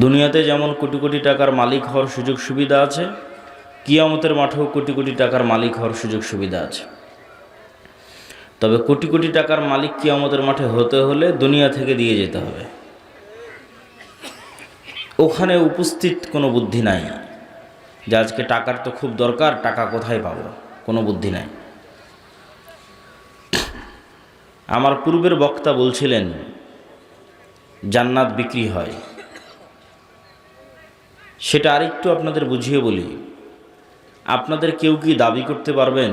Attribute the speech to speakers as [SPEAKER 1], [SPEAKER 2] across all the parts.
[SPEAKER 1] দুনিয়াতে যেমন কোটি কোটি টাকার মালিক হওয়ার সুযোগ সুবিধা আছে, কিয়ামতের মাঠেও কোটি কোটি টাকার মালিক হওয়ার সুযোগ সুবিধা আছে। তবে কোটি কোটি টাকার মালিক কিয়ামতের মাঠে হতে হলে দুনিয়া থেকে দিয়ে যেতে হবে। ওখানে উপস্থিত কোনো বুদ্ধি নাই যে আজকে টাকার তো খুব দরকার, টাকা কোথায় পাবো, কোনো বুদ্ধি নাই। আমার পূর্বের বক্তা বলছিলেন জান্নাত বিক্রি হয়, সেটা আরেকটু আপনাদের বুঝিয়ে বলি। আপনাদের কেউ কি দাবি করতে পারবেন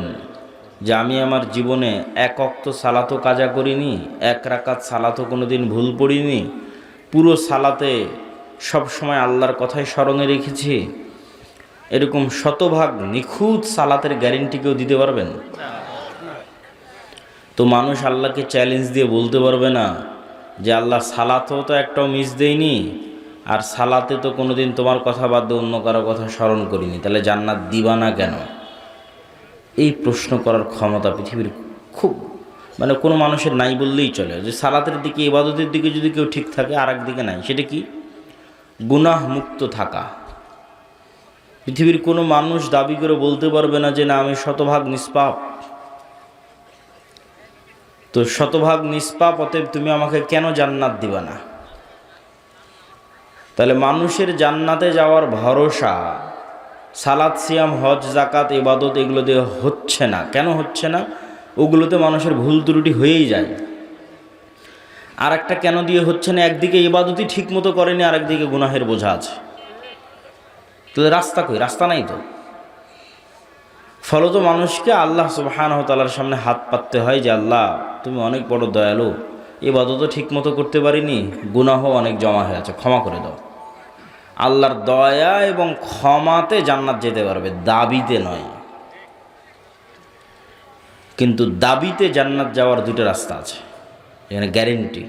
[SPEAKER 1] যে আমি আমার জীবনে এক ওয়াক্ত সালাতও কাজা করিনি, এক রাকাত সালাতও কোনো দিন ভুল পড়িনি, পুরো সালাতে সব সময় আল্লাহর কথাই স্মরণে রেখেছি, এরকম শতভাগ নিখুঁত সালাতের গ্যারেন্টি কেউ দিতে পারবেন? তো মানুষ আল্লাহকে চ্যালেঞ্জ দিয়ে বলতে পারবে না যে আল্লাহ সালাতেও তো একটাও মিস দেয়নি, আর সালাতে তো কোনোদিন তোমার কথা বাদ দিয়ে অন্য কারো কথা স্মরণ করিনি, তাহলে জান্নাত দিবা না কেন? এই প্রশ্ন করার ক্ষমতা পৃথিবীর খুব কোনো মানুষের নাই বললেই চলে। যে সালাতের দিকে, ইবাদতের দিকে যদি কেউ ঠিক থাকে আর একদিকে নাই, সেটা কি? গুনাহ মুক্ত থাকা। পৃথিবীর কোনো মানুষ দাবি করে বলতে পারবে না যে না আমি শতভাগ নিষ্পাপ। তো শতভাগ নিষ্পাপ, অতএব তুমি আমাকে কেন জান্নাত দিবা না? তাহলে মানুষের জান্নাতে যাওয়ার ভরসা সালাত, সিয়াম, হজ, জাকাত, ইবাদত এগুলো দিয়ে হচ্ছে না। কেন হচ্ছে না? ওগুলোতে মানুষের ভুল ত্রুটি হয়েই যায়। আর একটা কেন দিয়ে হচ্ছে না? একদিকে ইবাদতই ঠিক মতো করেনি, আর একদিকে গুনাহের বোঝা আছে। তাহলে রাস্তা কই? রাস্তা নাই তো। ফলত মানুষকে আল্লাহ সুবহানাহু ওয়া তাআলার সামনে হাত পাততে হয় যে আল্লাহ তুমি অনেক বড় দয়ালু, ইবাদতও ঠিক মতো করতে পারিনি, গুনাহও অনেক জমা হয়ে আছে, ক্ষমা করে দাও। আল্লাহর দয়া এবং ক্ষমাতে জান্নাত যেতে পারবে, দাবিতে নয়। কিন্তু দাবিতে জান্নাত যাওয়ার দুটো রাস্তা আছে, এখানে গ্যারেন্টি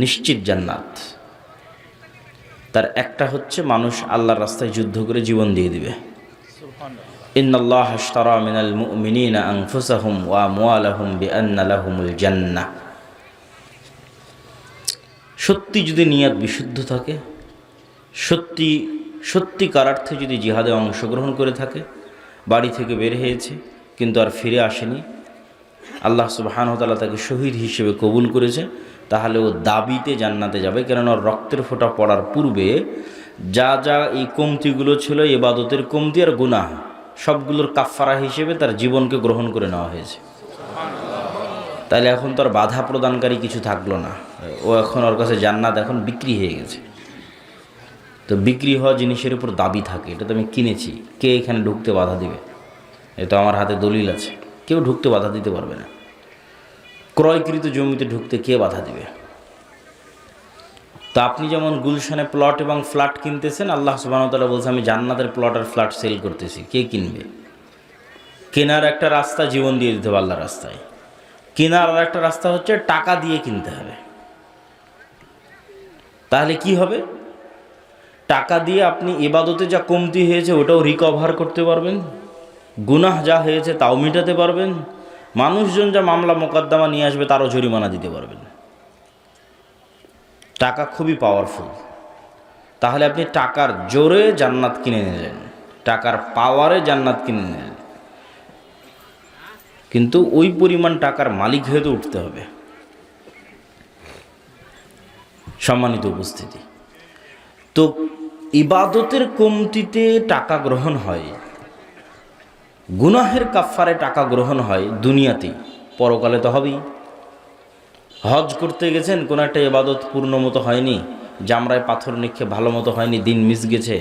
[SPEAKER 1] নিশ্চিত জান্নাত। তার একটা হচ্ছে মানুষ আল্লাহর রাস্তায় যুদ্ধ করে জীবন দিয়ে দিবে। ইন্নাল্লাহা আশতারা মিনাল মুমিনিনা আনফুসাহুম ওয়া আমওয়ালাহুম বিআন্না লাহুমুল জান্নাহ। সত্যি যদি নিয়ত বিশুদ্ধ থাকে, সত্যিকার অর্থে যদি জিহাদে অংশগ্রহণ করে থাকে, বাড়ি থেকে বের হয়েছে কিন্তু আর ফিরে আসেনি, আল্লাহ সুবহানাহু ওয়া তাআলা তাকে শহীদ হিসেবে কবুল করেছে, তাহলে ও দাবিতে জান্নাতে যাবে। কেননা ওর রক্তের ফোঁটা পড়ার পূর্বে যা যা এই কমতিগুলো ছিল, ইবাদতের কমতি আর গুনাহ, সবগুলোর কাফফারা হিসেবে তার জীবনকে গ্রহণ করে নেওয়া হয়েছে। তাহলে এখন তো আর বাধা প্রদানকারী কিছু থাকলো না। ও এখন, ওর কাছে জান্নাত এখন বিক্রি হয়ে গেছে। তো বিক্রি হওয়া জিনিসের উপর দাবি থাকে, এটা তো আমি কিনেছি, কে এখানে ঢুকতে বাধা দিবে? এ তো আমার হাতে দলিল আছে, কেউ ঢুকতে বাধা দিতে পারবে না। ক্রয়কৃত জমিতে ঢুকতে কে বাধা দিবে? তো আপনি যেমন গুলশানে প্লট এবং ফ্ল্যাট কিনতেছেন, আল্লাহ সুবহানাহু ওয়া তাআলা বলছে আমি জান্নাতের প্লট আর ফ্ল্যাট সেল করতেছি, কে কিনবে? কেনার একটা রাস্তা জীবন দিয়ে দিতে হবে আল্লাহর রাস্তায়, কেনার আর একটা রাস্তা হচ্ছে টাকা দিয়ে কিনতে হবে। তাহলে কি হবে? টাকা দিয়ে আপনি ইবাদতে যা কমতি হয়েছে ওটাও রিকভার করতে পারবেন, গুনাহ যা হয়েছে তাও মেটাতে পারবেন, মানুষজন যা মামলা মোকদ্দমা নিয়ে আসবে তারও জরিমানা দিতে পারবেন। টাকা খুবই পাওয়ারফুল। তাহলে আপনি টাকার জোরে জান্নাত কিনে নিলেন, টাকার পাওয়ারে জান্নাত কিনে নিলেন, কিন্তু ওই পরিমাণ টাকার মালিক হয়ে তো উঠতে হবে। সম্মানিত উপস্থিতি, তো ইবাদতের কমতিতে টাকা গ্রহণ হয়, গুনাহের কাফফারে টাকা গ্রহণ হয় দুনিয়াতেই, পরকালে তো হবেই। হজ করতে গেছেন, কোনো একটা ইবাদত পূর্ণ মতো হয়নি, জামরায় পাথর নিক্ষেপ ভালো মতো হয়নি, দিন মিস গেছে,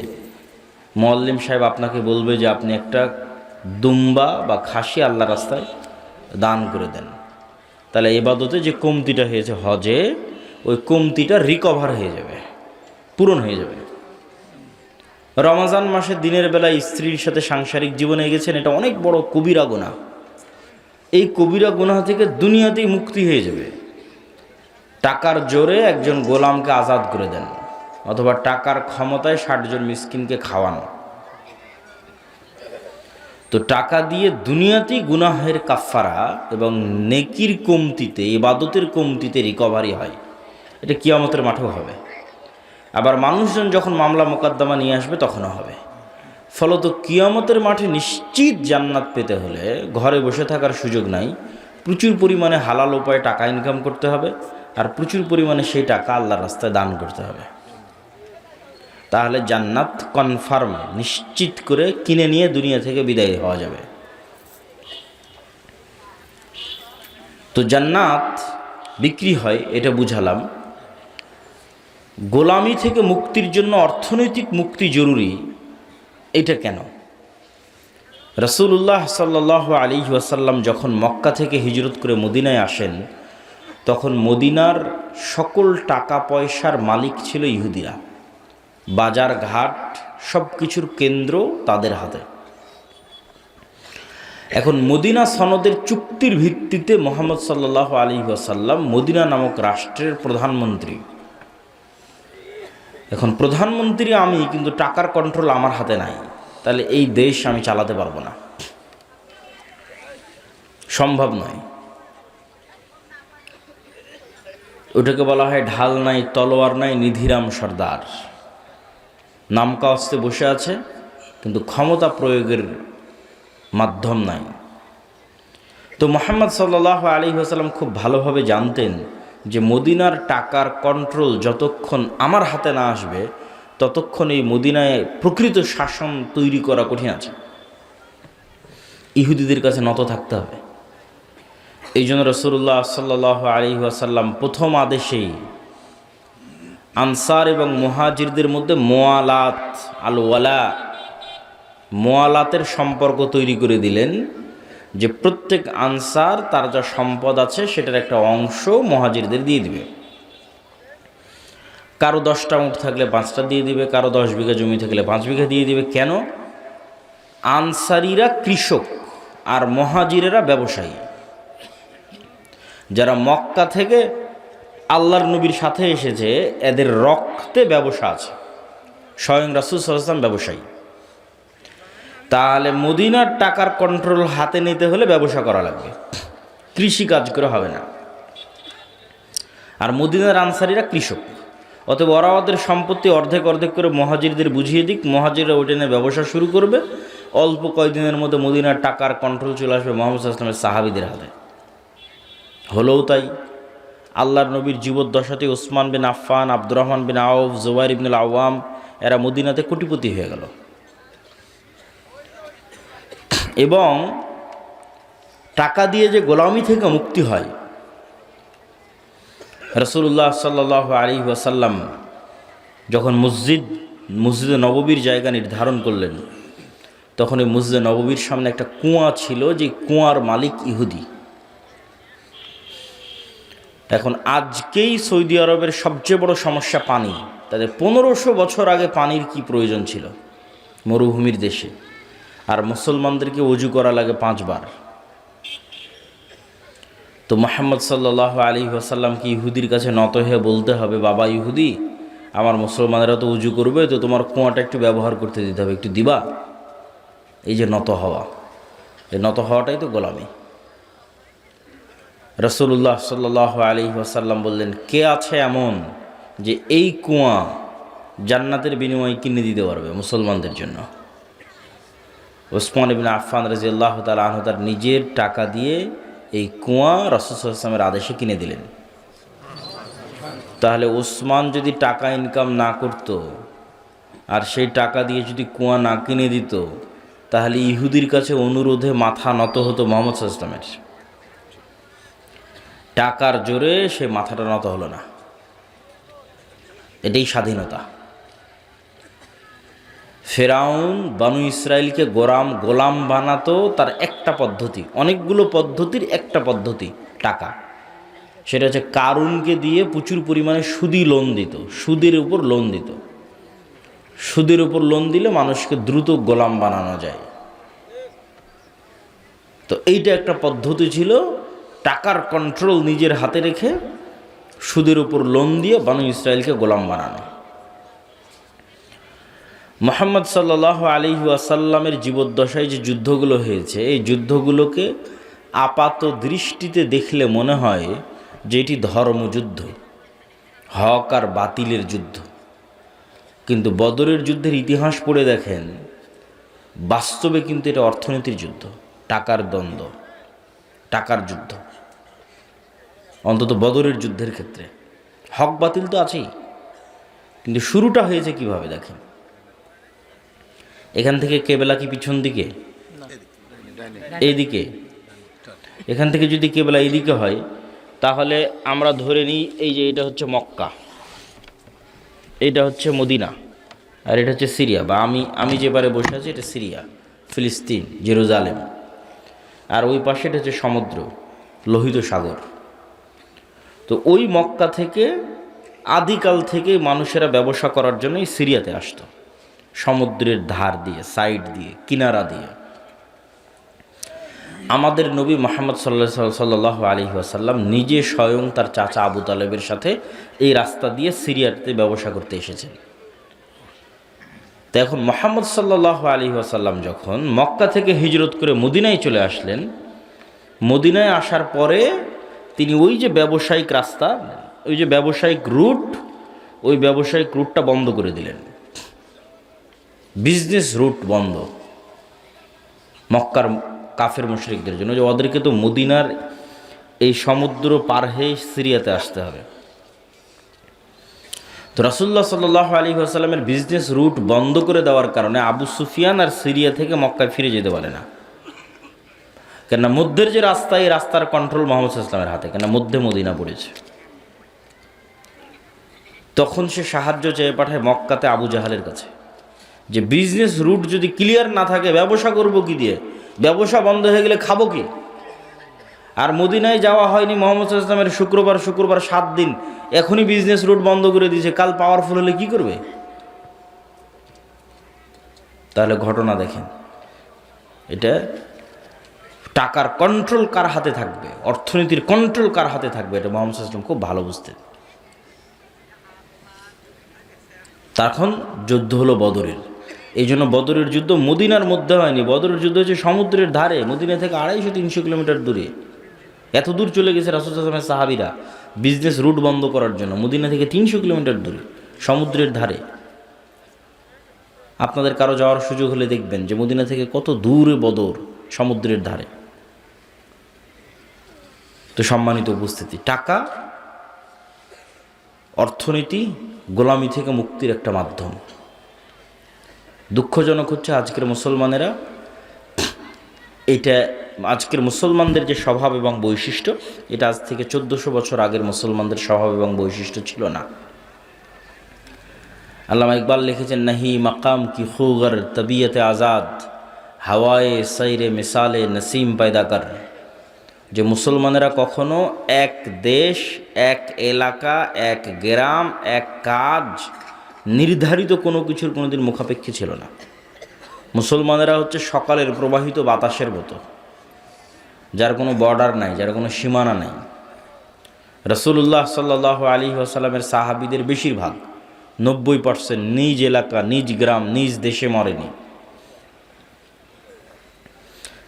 [SPEAKER 1] মুআল্লিম সাহেব আপনাকে বলবে যে আপনি একটা দুম্বা বা খাসি আল্লাহর রাস্তায় দান করে দেন। তাহলে ইবাদতে যে কমতিটা হয়েছে হজে, ওই কমতিটা রিকভার হয়ে যাবে, পূরণ হয়ে যাবে। রমজান মাসে দিনের বেলায় স্ত্রীর সাথে সাংসারিক জীবনে গেছেন, এটা অনেক বড় কবিরা গুনাহ। এই কবিরা গুনাহ থেকে দুনিয়াতেই মুক্তি হয়ে যাবে। টাকার জোরে একজন গোলামকে আজাদ করে দেন, অথবা টাকার ক্ষমতায় 60 জন মিসকিনকে খাওয়ান। তো টাকা দিয়ে দুনিয়াতেই গুনাহের কাফফারা এবং নেকির কমতিতে, ইবাদতের কমতিতে রিকভারি হয়। এটা কিয়ামতের মাঠেও হবে। আবার মানুষজন যখন মামলা মোকদ্দমা নিয়ে আসবে তখনও হবে। ফলত কিয়ামতের মাঠে নিশ্চিত জান্নাত পেতে হলে ঘরে বসে থাকার সুযোগ নাই, প্রচুর পরিমাণে হালাল উপায়ে টাকা ইনকাম করতে হবে, আর প্রচুর পরিমাণে সেই টাকা আল্লাহর রাস্তায় দান করতে হবে। তাহলে জান্নাত কনফার্ম, নিশ্চিত করে কিনে নিয়ে দুনিয়া থেকে বিদায় হওয়া যাবে। তো জান্নাত বিক্রি হয়, এটা বুঝালাম। গোলামি থেকে মুক্তির জন্য অর্থনৈতিক মুক্তি জরুরি, এটা কেন? রাসূলুল্লাহ সাল্লাল্লাহু আলাইহি ওয়াসাল্লাম যখন মক্কা থেকে হিজরত করে মদিনায় আসেন, তখন মদিনার সকল টাকা পয়সার মালিক ছিল ইহুদিরা। বাজার ঘাট সব কিছুর কেন্দ্র তাদের হাতে। এখন মদিনা সনদের চুক্তির ভিত্তিতে মুহাম্মদ সাল্লাল্লাহু আলাইহি ওয়াসাল্লাম মদিনা নামক রাষ্ট্রের প্রধানমন্ত্রী। এখন প্রধানমন্ত্রী আমি, কিন্তু টাকার কন্ট্রোল আমার হাতে নাই, তাহলে এই দেশ আমি চালাতে পারবো না, সম্ভব নয়। ওটাকে বলা হয় ঢাল নাই, তলোয়ার নাই, নিধিরাম সর্দার। নামকা অস্তে বসে আছে, কিন্তু ক্ষমতা প্রয়োগের মাধ্যম নাই। তো মুহাম্মদ সাল্লাল্লাহু আলাইহি ওয়াসাল্লাম খুব ভালোভাবে জানতেন যে মদিনার টাকার কন্ট্রোল যতক্ষণ আমার হাতে না আসবে, ততক্ষণ এই মদিনায় প্রকৃত শাসন তৈরি করা কঠিন আছে। ইহুদিদের কাছে নত থাকতে হবে। এই জন্য রাসূলুল্লাহ সাল্লাল্লাহু আলাইহি ওয়াসাল্লাম প্রথম আদেশেই আনসার এবং মুহাজিরদের মধ্যে মোয়ালাত, আল ওয়ালা, মোয়ালাতের সম্পর্ক তৈরি করে দিলেন, যে প্রত্যেক আনসার তার যা সম্পদ আছে সেটার একটা অংশ মুহাজিরদের দিয়ে দিবে। কারো 10টা উট থাকলে 5টা দিয়ে দিবে, কারো 10 বিঘা জমি থাকলে 5 বিঘা দিয়ে দিবে। কেন? আনসারীরা কৃষক আর মুহাজিরেরা ব্যবসায়ী। যারা মক্কা থেকে আল্লাহর নবীর সাথে এসেছে, এদের রক্তে ব্যবসা আছে। স্বয়ং রাসূল সাল্লাল্লাহু আলাইহি ওয়াসাল্লাম ব্যবসায়ী। তাহলে মদিনার টাকার কন্ট্রোল হাতে নিতে হলে ব্যবসা করা লাগবে, কৃষি কাজ করে হবে না। আর মদিনার আনসারীরা কৃষক, অতএব ওরা ওদের সম্পত্তি অর্ধেক অর্ধেক করে মুহাজিরদের বুঝিয়ে দিক, মুহাজিররা ওইটা নিয়ে ব্যবসা শুরু করবে। অল্প কয়েকদিনের মধ্যে মদিনার টাকার কন্ট্রোল চলে আসবে মুহাম্মদ সাল্লাল্লাহু আলাইহি ওয়াসাল্লামের সাহাবীদের হাতে। হলেও তাই। আল্লাহর নবীর জীবদ্দশাতে ওসমান বিন আফফান, আব্দুর রহমান বিন আউফ, জুবাইর ইবনুল আওয়াম এরা মদিনাতে কোটিপতি হয়ে গেল। এবং টাকা দিয়ে যে গোলামি থেকে মুক্তি হয়, রাসূলুল্লাহ সাল্লাল্লাহু আলাইহি ওয়াসাল্লাম যখন মসজিদে নববীর জায়গা নির্ধারণ করলেন, তখন এই মসজিদে নববীর সামনে একটা কুয়া ছিল, যে কুয়ার মালিক ইহুদি। এখন আজকেই সৌদি আরবের সবচেয়ে বড় সমস্যা পানি। তাদের 1500 বছর আগে পানির কি প্রয়োজন ছিল মরুভূমির দেশে, আর মুসলমানদেরকে ওযু করা লাগে 5 বার। তো মুহাম্মদ সাল্লাল্লাহু আলাইহি ওয়াসাল্লামকে ইহুদির কাছে নত হয়ে বলতে হবে, বাবা ইহুদি, আমার মুসলমানেরা তো ওযু করবে, তো তোমার কুয়াটা একটু ব্যবহার করতে দিতে হবে, একটু দিবা। এই যে নত হওয়া, এই নত হওয়াটাই তো গোলামি। রাসূলুল্লাহ সাল্লাল্লাহু আলাইহি ওয়াসাল্লাম বললেন, কে আছে এমন যে এই কুয়া জান্নাতের বিনিময়ে কিনে দিতে পারবে মুসলমানদের জন্য? ওসমান ইবনে আফফান রাদিয়াল্লাহু তাআলা আনহু তার নিজের টাকা দিয়ে এই কুয়া রাসূল সাল্লাল্লাহু আলাইহি ওয়াসাল্লামের আদেশে কিনে দিলেন। তাহলে ওসমান যদি টাকা ইনকাম না করত, আর সেই টাকা দিয়ে যদি কুয়া না কিনে দিত, তাহলে ইহুদির কাছে অনুরোধে মাথা নত হতো মুহাম্মদ সাল্লাল্লাহু আলাইহি ওয়াসাল্লামের। টাকার জোরে সে মাথাটা নত হলো না। এটাই স্বাধীনতা। ফেরাউন বানু ইসরায়েলকে গোলাম বানাতো, তার একটা পদ্ধতি, অনেকগুলো পদ্ধতির একটা পদ্ধতি টাকা। সেটা হচ্ছে কারুনকে দিয়ে প্রচুর পরিমাণে সুদি লোন দিত, সুদের উপর লোন দিত। সুদের উপর লোন দিলে মানুষকে দ্রুত গোলাম বানানো যায়। তো এইটা একটা পদ্ধতি ছিল, টাকার কন্ট্রোল নিজের হাতে রেখে সুদের উপর লোন দিয়ে বানু ইসরায়েলকে গোলাম বানানো। মুহাম্মদ সাল্লাল্লাহু আলাইহি ওয়াসাল্লামের জীবদ্দশায় যে যুদ্ধগুলো হয়েছে, এই যুদ্ধগুলোকে আপাত দৃষ্টিতে দেখলে মনে হয় যে এটি ধর্মযুদ্ধ, হক আর বাতিলের যুদ্ধ। কিন্তু বদরের যুদ্ধের ইতিহাস পড়ে দেখেন, বাস্তবে কিন্তু এটা অর্থনীতির যুদ্ধ, টাকার দ্বন্দ্ব, টাকার যুদ্ধ। অন্তত বদরের যুদ্ধের ক্ষেত্রে হক বাতিল তো আছেই, কিন্তু শুরুটা হয়েছে কিভাবে দেখেন। এখান থেকে কেবলা কি পিছন দিকে? এইদিকে। এখান থেকে যদি কেবলা এইদিকে হয়, তাহলে আমরা ধরে নিই এই যে এটা হচ্ছে মক্কা, এটা হচ্ছে মদিনা, আর এটা হচ্ছে সিরিয়া, বা আমি যেবারে বসে আছি এটা সিরিয়া, ফিলিস্তিন, জেরুজালেম। আর ওই পাশে এটা হচ্ছে সমুদ্র, লোহিত সাগর। তো ওই মক্কা থেকে আদিকাল থেকে মানুষেরা ব্যবসা করার জন্য এই সিরিয়াতে আসতো, সমুদ্রের ধার দিয়ে, সাইড দিয়ে, কিনারা দিয়ে। আমাদের নবী মুহাম্মদ সাল্লাল্লাহু আলাইহি ওয়াসাল্লাম নিজে স্বয়ং তার চাচা আবু তালেবের সাথে এই রাস্তা দিয়ে সিরিয়াতে ব্যবসা করতে এসেছেন। তো এখন মুহাম্মদ সাল্লাল্লাহু আলাইহি ওয়াসাল্লাম যখন মক্কা থেকে হিজরত করে মদিনায় চলে আসলেন, মদিনায় আসার পরে তিনি ওই যে ব্যবসায়িক রাস্তা, ওই যে ব্যবসায়িক রুট, ওই ব্যবসায়িক রুটটা বন্ধ করে দিলেন। বিজনেস রুট বন্ধ মক্কার কাফের মুশরিকদের জন্য, যে ওদেরকে তো মদিনার এই সমুদ্র পার হয়ে সিরিয়াতে আসতে হবে। তো রাসূলুল্লাহ সাল্লাল্লাহু আলাইহি ওয়াসাল্লামের বিজনেস রুট বন্ধ করে দেওয়ার কারণে আবু সুফিয়ান আর সিরিয়া থেকে মক্কায় ফিরে যেতে পারে না। কেননা মধ্যের যে রাস্তা, এই রাস্তার কন্ট্রোল মুহাম্মদ সাল্লাল্লাহু আলাইহি ওয়াসাল্লামের হাতে, কেননা মধ্যে মদিনা পড়েছে। তখন সে সাহায্য চেয়ে পাঠায় মক্কাতে আবু জাহালের কাছে, যে বিজনেস রুট যদি ক্লিয়ার না থাকে ব্যবসা করব কি দিয়ে, ব্যবসা বন্ধ হয়ে গেলে খাবো কি। আর মদিনায় যাওয়া হয়নি মুহাম্মদ সাল্লাল্লাহু আলাইহি ওয়াসাল্লামের শুক্রবার 7 দিন, এখনই বিজনেস রুট বন্ধ করে দিয়েছে, কাল পাওয়ারফুল হলে কি করবে? তাহলে ঘটনা দেখেন, এটা টাকার কন্ট্রোল কার হাতে থাকবে, অর্থনীতির কন্ট্রোল কার হাতে থাকবে, এটা মুহাম্মদ সাল্লাল্লাহু আলাইহি ওয়াসাল্লাম খুব ভালো বুঝতেন। তখন যুদ্ধ হলো বদরের। এই জন্য বদরের যুদ্ধ মদিনার মধ্যে হয়নি, বদরের যুদ্ধ হচ্ছে সমুদ্রের ধারে, মদিনা থেকে 250-300 কিলোমিটার দূরে। এত দূর চলে গেছে রাসূল সাল্লাল্লাহু আলাইহি ওয়াসাল্লামের সাহাবীরা বিজনেস রুট বন্ধ করার জন্য, মদিনা থেকে 300 কিলোমিটার দূরে, সমুদ্রের ধারে। আপনাদের কারো যাওয়ার সুযোগ হলে দেখবেন যে মদিনা থেকে কত দূরে বদর, সমুদ্রের ধারে। তো সম্মানিত উপস্থিতি, টাকা অর্থনীতি গোলামি থেকে মুক্তির একটা মাধ্যম। দুঃখজনক হচ্ছে আজকের মুসলমানেরা, এটা আজকের মুসলমানদের যে স্বভাব এবং বৈশিষ্ট্য, এটা আজ থেকে 1400 বছর আগের মুসলমানদের স্বভাব এবং বৈশিষ্ট্য ছিল না। আল্লামা ইকবাল লিখেছেন, নাহি মাকাম কি খুগর তবিয়তে আজাদ, হাওয়ায়ে সাইরে মিসালে নসিম পয়দা কর। যে মুসলমানেরা কখনো এক দেশ, এক এলাকা, এক গ্রাম, এক কাজ, নির্ধারিত কোনো কিছুর কোনোদিন মুখাপেক্ষী ছিল না। মুসলমানেরা হচ্ছে সকালের প্রবাহিত বাতাসের মতো, যার কোনো বর্ডার নাই, যার কোনো সীমানা নাই। রাসূলুল্লাহ সাল্লাল্লাহু আলাইহি ওয়াসাল্লামের সাহাবীদের বেশিরভাগ 90% নিজ এলাকা, নিজ গ্রাম, নিজ দেশে মরেনি।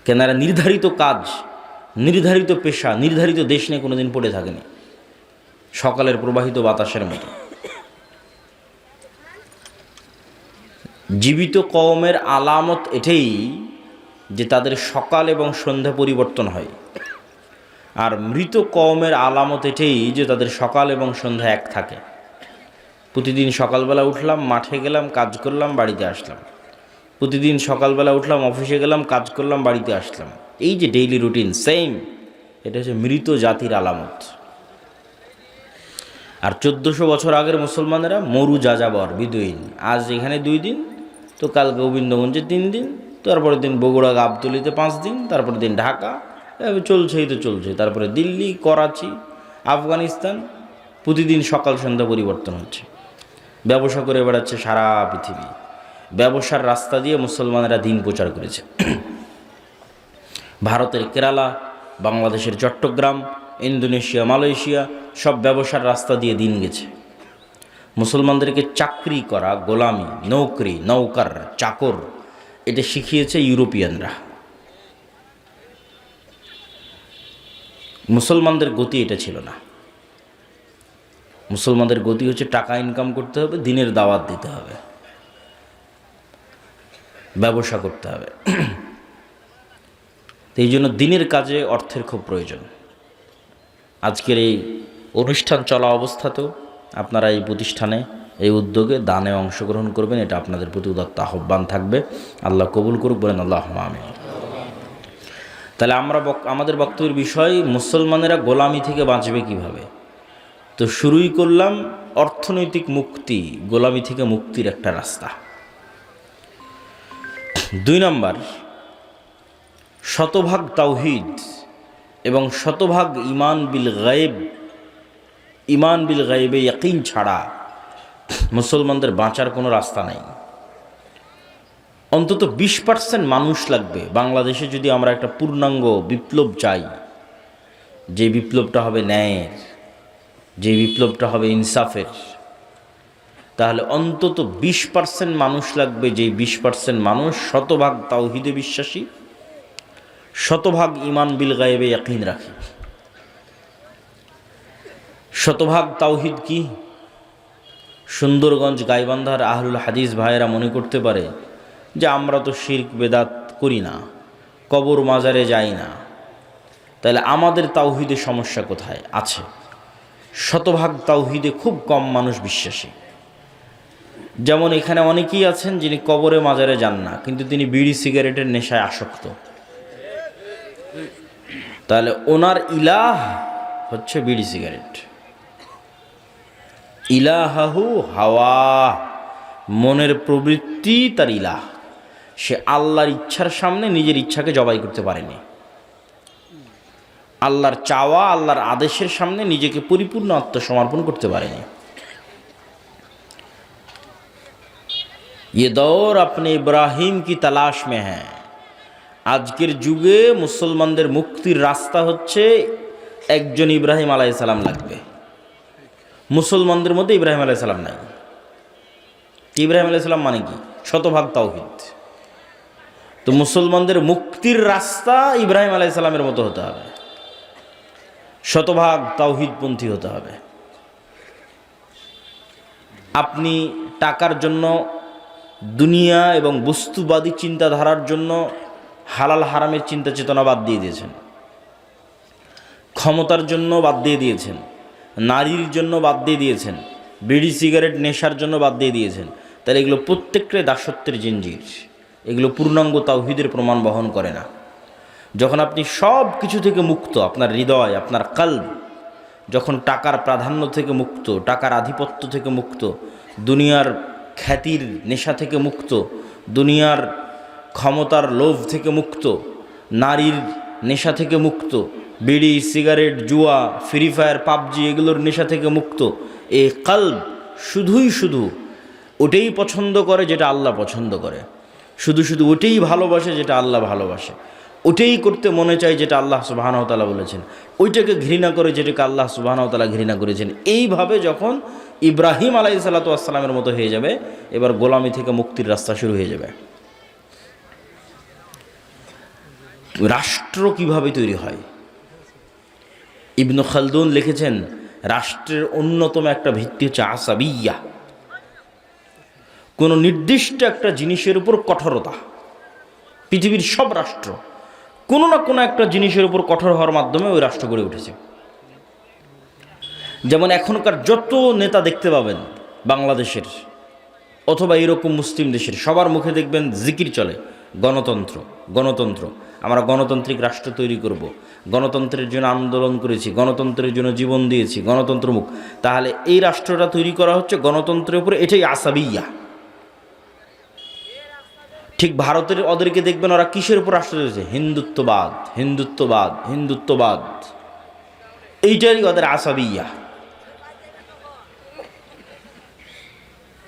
[SPEAKER 1] কেনারা নির্ধারিত কাজ, নির্ধারিত পেশা, নির্ধারিত দেশ নিয়ে কোনোদিন পড়ে থাকেনি, সকালের প্রবাহিত বাতাসের মতো। জীবিত কওমের আলামত এটাই যে তাদের সকাল এবং সন্ধ্যা পরিবর্তন হয়, আর মৃত কওমের আলামত এটাই যে তাদের সকাল এবং সন্ধ্যা এক থাকে। প্রতিদিন সকালবেলা উঠলাম, মাঠে গেলাম, কাজ করলাম, বাড়িতে আসলাম। প্রতিদিন সকালবেলা উঠলাম, অফিসে গেলাম, কাজ করলাম, বাড়িতে আসলাম। এই যে ডেইলি রুটিন সেম, এটা হচ্ছে মৃত জাতির আলামত। আর 1400 বছর আগের মুসলমানেরা মরু যাযাবর, বিদুইন। আজ এখানে 2 দিন, তো কাল গোবিন্দগঞ্জে 3 দিন, তারপরের দিন বগুড়া গাবতলীতে 5 দিন, তারপরের দিন ঢাকা, চলছেই তো চলছে। তারপরে দিল্লি, করাচি, আফগানিস্তান, প্রতিদিন সকাল সন্ধ্যা পরিবর্তন হচ্ছে। ব্যবসা করে বেড়াচ্ছে সারা পৃথিবী। ব্যবসার রাস্তা দিয়ে মুসলমানেরা দিন প্রচার করেছে। ভারতের কেরালা, বাংলাদেশের চট্টগ্রাম, ইন্দোনেশিয়া, মালয়েশিয়া, সব ব্যবসার রাস্তা দিয়ে দিন গেছে। মুসলমানদেরকে চাকরি করা, গোলামি, নৌকরি, নৌকার, চাকর, এটা শিখিয়েছে ইউরোপিয়ানরা। মুসলমানদের গতি এটা ছিল না। মুসলমানদের গতি হচ্ছে টাকা ইনকাম করতে হবে, দিনের দাওয়াত দিতে হবে। ব্যবসা করতে হবে। তো এই জন্য দিনের কাজে অর্থের খুব প্রয়োজন। আজকের এই অনুষ্ঠান চলা অবস্থাতেও আপনারা এই প্রতিষ্ঠানে, এই উদ্যোগে দানে অংশগ্রহণ করবেন, এটা আপনাদের প্রতি উদাত্ত আহ্বান থাকবে। আল্লাহ কবুল করুক, বলেন আল্লাহুম্মা আমিন। তাহলে আমাদের বক্তব্যের বিষয়, মুসলমানেরা গোলামি থেকে বাঁচবে কিভাবে। তো শুরুই করলাম অর্থনৈতিক মুক্তি, গোলামি থেকে মুক্তির একটা রাস্তা। 2 নম্বর, শতভাগ তাওহীদ এবং শতভাগ ঈমান বিল গায়বে ইয়াকিন ছাড়া মুসলমানদের বাঁচার কোনো রাস্তা নাই। অন্তত 20% মানুষ লাগবে বাংলাদেশে যদি আমরা একটা পূর্ণাঙ্গ বিপ্লব চাই, যে বিপ্লবটা হবে ন্যায়ের, যে বিপ্লবটা হবে ইনসাফের, তাহলে অন্তত 20% মানুষ লাগবে, যেই 20% মানুষ শতভাগ তাওহীদে বিশ্বাসী, শতভাগ ঈমান বিল গায়বে ইয়াকিন রাখে। শতভাগ তাওহীদ কি? সুন্দরগঞ্জ গাইবান্ধার আহলুল হাদিস ভাইয়েরা মনে করতে পারে যে আমরা তো শিরক বেদাত করি না, কবর মাজারে যাই না, তাহলে আমাদের তাওহীদে সমস্যা কোথায়? আছে। শতভাগ তাওহীদে খুব কম মানুষ বিশ্বাসী। যেমন এখানে অনেকেই আছেন যিনি কবরে মাজারে যান না, কিন্তু তিনি বিড়ি সিগারেটের নেশায় আসক্ত। তাহলে ওনার ইলাহ হচ্ছে বিড়ি সিগারেট। ইলাহাহু হাওয়া, মনের প্রবৃত্তি তার ইলাহ। সে আল্লাহর ইচ্ছার সামনে নিজের ইচ্ছাকে জবাই করতে পারেনি। আল্লাহর চাওয়া, আল্লাহর আদেশের সামনে নিজেকে পরিপূর্ণ আত্মসমর্পণ করতে পারেনি। ये दौर अपने इब्राहिम की तलाश में है। আজকের যুগে মুসলমানদের মুক্তির রাস্তা হচ্ছে একজন ইব্রাহিম আলাইহিস সালাম লাগবে। মুসলমানদের মধ্যে ইব্রাহিম আলাইহিস সালাম নাই। ইব্রাহিম আলাইহিস সালাম মানে কি? শতভাগ তাওহীদ। তো মুসলমানদের মুক্তির রাস্তা ইব্রাহিম আলাইহিস সালামের মতো হতে হবে, শতভাগ তাওহীদপন্থী হতে হবে। আপনি টাকার জন্য, দুনিয়া এবং বস্তুবাদী চিন্তাধারার জন্য হালাল হারামের চিন্তা চেতনা বাদ দিয়ে দিয়েছেন, ক্ষমতার জন্য বাদ দিয়ে দিয়েছেন, নারীর জন্য বাদ দিয়ে দিয়েছেন, বিড়ি সিগারেট নেশার জন্য বাদ দিয়ে দিয়েছেন। তাহলে এগুলো প্রত্যেকটাই দাসত্বের জিঞ্জির, এগুলো পূর্ণাঙ্গ তাওহীদের প্রমাণ বহন করে না। যখন আপনি সব কিছু থেকে মুক্ত, আপনার হৃদয়, আপনার কলব যখন টাকার প্রাধান্য থেকে মুক্ত, টাকার আধিপত্য থেকে মুক্ত, দুনিয়ার খ্যাতির নেশা থেকে মুক্ত, দুনিয়ার ক্ষমতার লোভ থেকে মুক্ত, নারীর নেশা থেকে মুক্ত, বিড়ি সিগারেট জুয়া ফ্রি ফায়ার পাবজি এগুলোর নেশা থেকে মুক্ত, এই কলব শুধু ওটাই পছন্দ করে যেটা আল্লাহ পছন্দ করে, শুধু ওটাই ভালোবাসে যেটা আল্লাহ ভালোবাসে, ওটাই করতে মনে চায় যেটা আল্লাহ সুবহানাহু ওয়া তাআলা বলেছেন, ওইটাকে ঘৃণা করে যেটাকে আল্লাহ সুবহানাহু ওয়া তাআলা ঘৃণা করেছেন। এইভাবে যখন ইব্রাহিম আলাইহিস সালাতু ওয়াস সালামের মতো হয়ে যাবে, এবার গোলামি থেকে মুক্তির রাস্তা শুরু হয়ে যাবে। রাষ্ট্র কিভাবে তৈরি হয়? ইবনে খালদুন লিখেছেন, রাষ্ট্রের অন্যতম একটা ভিত্তি হচ্ছে আসাবিয়া, কোনো নির্দিষ্ট একটা জিনিসের উপর কঠোরতা। পৃথিবীর সব রাষ্ট্র কোনো না কোনো একটা জিনিসের উপর কঠোর হওয়ার মাধ্যমে ওই রাষ্ট্র গড়ে উঠেছে। যেমন এখনকার যত নেতা দেখতে পাবেন বাংলাদেশের অথবা এরকম মুসলিম দেশের, সবার মুখে দেখবেন জিকির চলে, গণতন্ত্র, আমরা গণতান্ত্রিক রাষ্ট্র তৈরি করব, গণতন্ত্রের জন্য আন্দোলন করেছি, গণতন্ত্রের জন্য জীবন দিয়েছি, গণতন্ত্রমুখ। তাহলে এই রাষ্ট্রটা তৈরি করা হচ্ছে গণতন্ত্রের উপরে, এটাই আসাবিয়া। ঠিক ভারতের ওদেরকে দেখবেন ওরা কিসের উপর রাষ্ট্র তৈরি হয়েছে? হিন্দুত্ববাদ, এইটাই ওদের আসাবিয়া।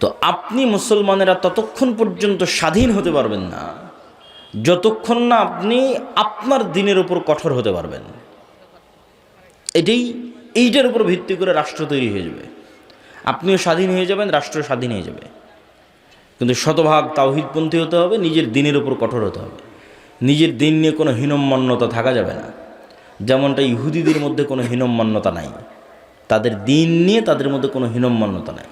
[SPEAKER 1] তো আপনি মুসলমানেরা ততক্ষণ পর্যন্ত স্বাধীন হতে পারবেন না যতক্ষণ না আপনি আপনার দিনের উপর কঠোর হতে পারবেন। এইটার উপর ভিত্তি করে রাষ্ট্র তৈরি হয়ে যাবে, আপনিও স্বাধীন হয়ে যাবেন, রাষ্ট্র স্বাধীন হয়ে যাবে। কিন্তু শতভাগ তাওহীদপন্থী হতে হবে, নিজের দিনের উপর কঠোর হতে হবে, নিজের দিন নিয়ে কোনো হীনম্মন্যতা থাকা যাবে না। যেমনটা ইহুদিদের মধ্যে কোনো হীনম্মন্যতা নাই, তাদের দিন নিয়ে তাদের মধ্যে কোনো হীনম্মন্যতা নাই।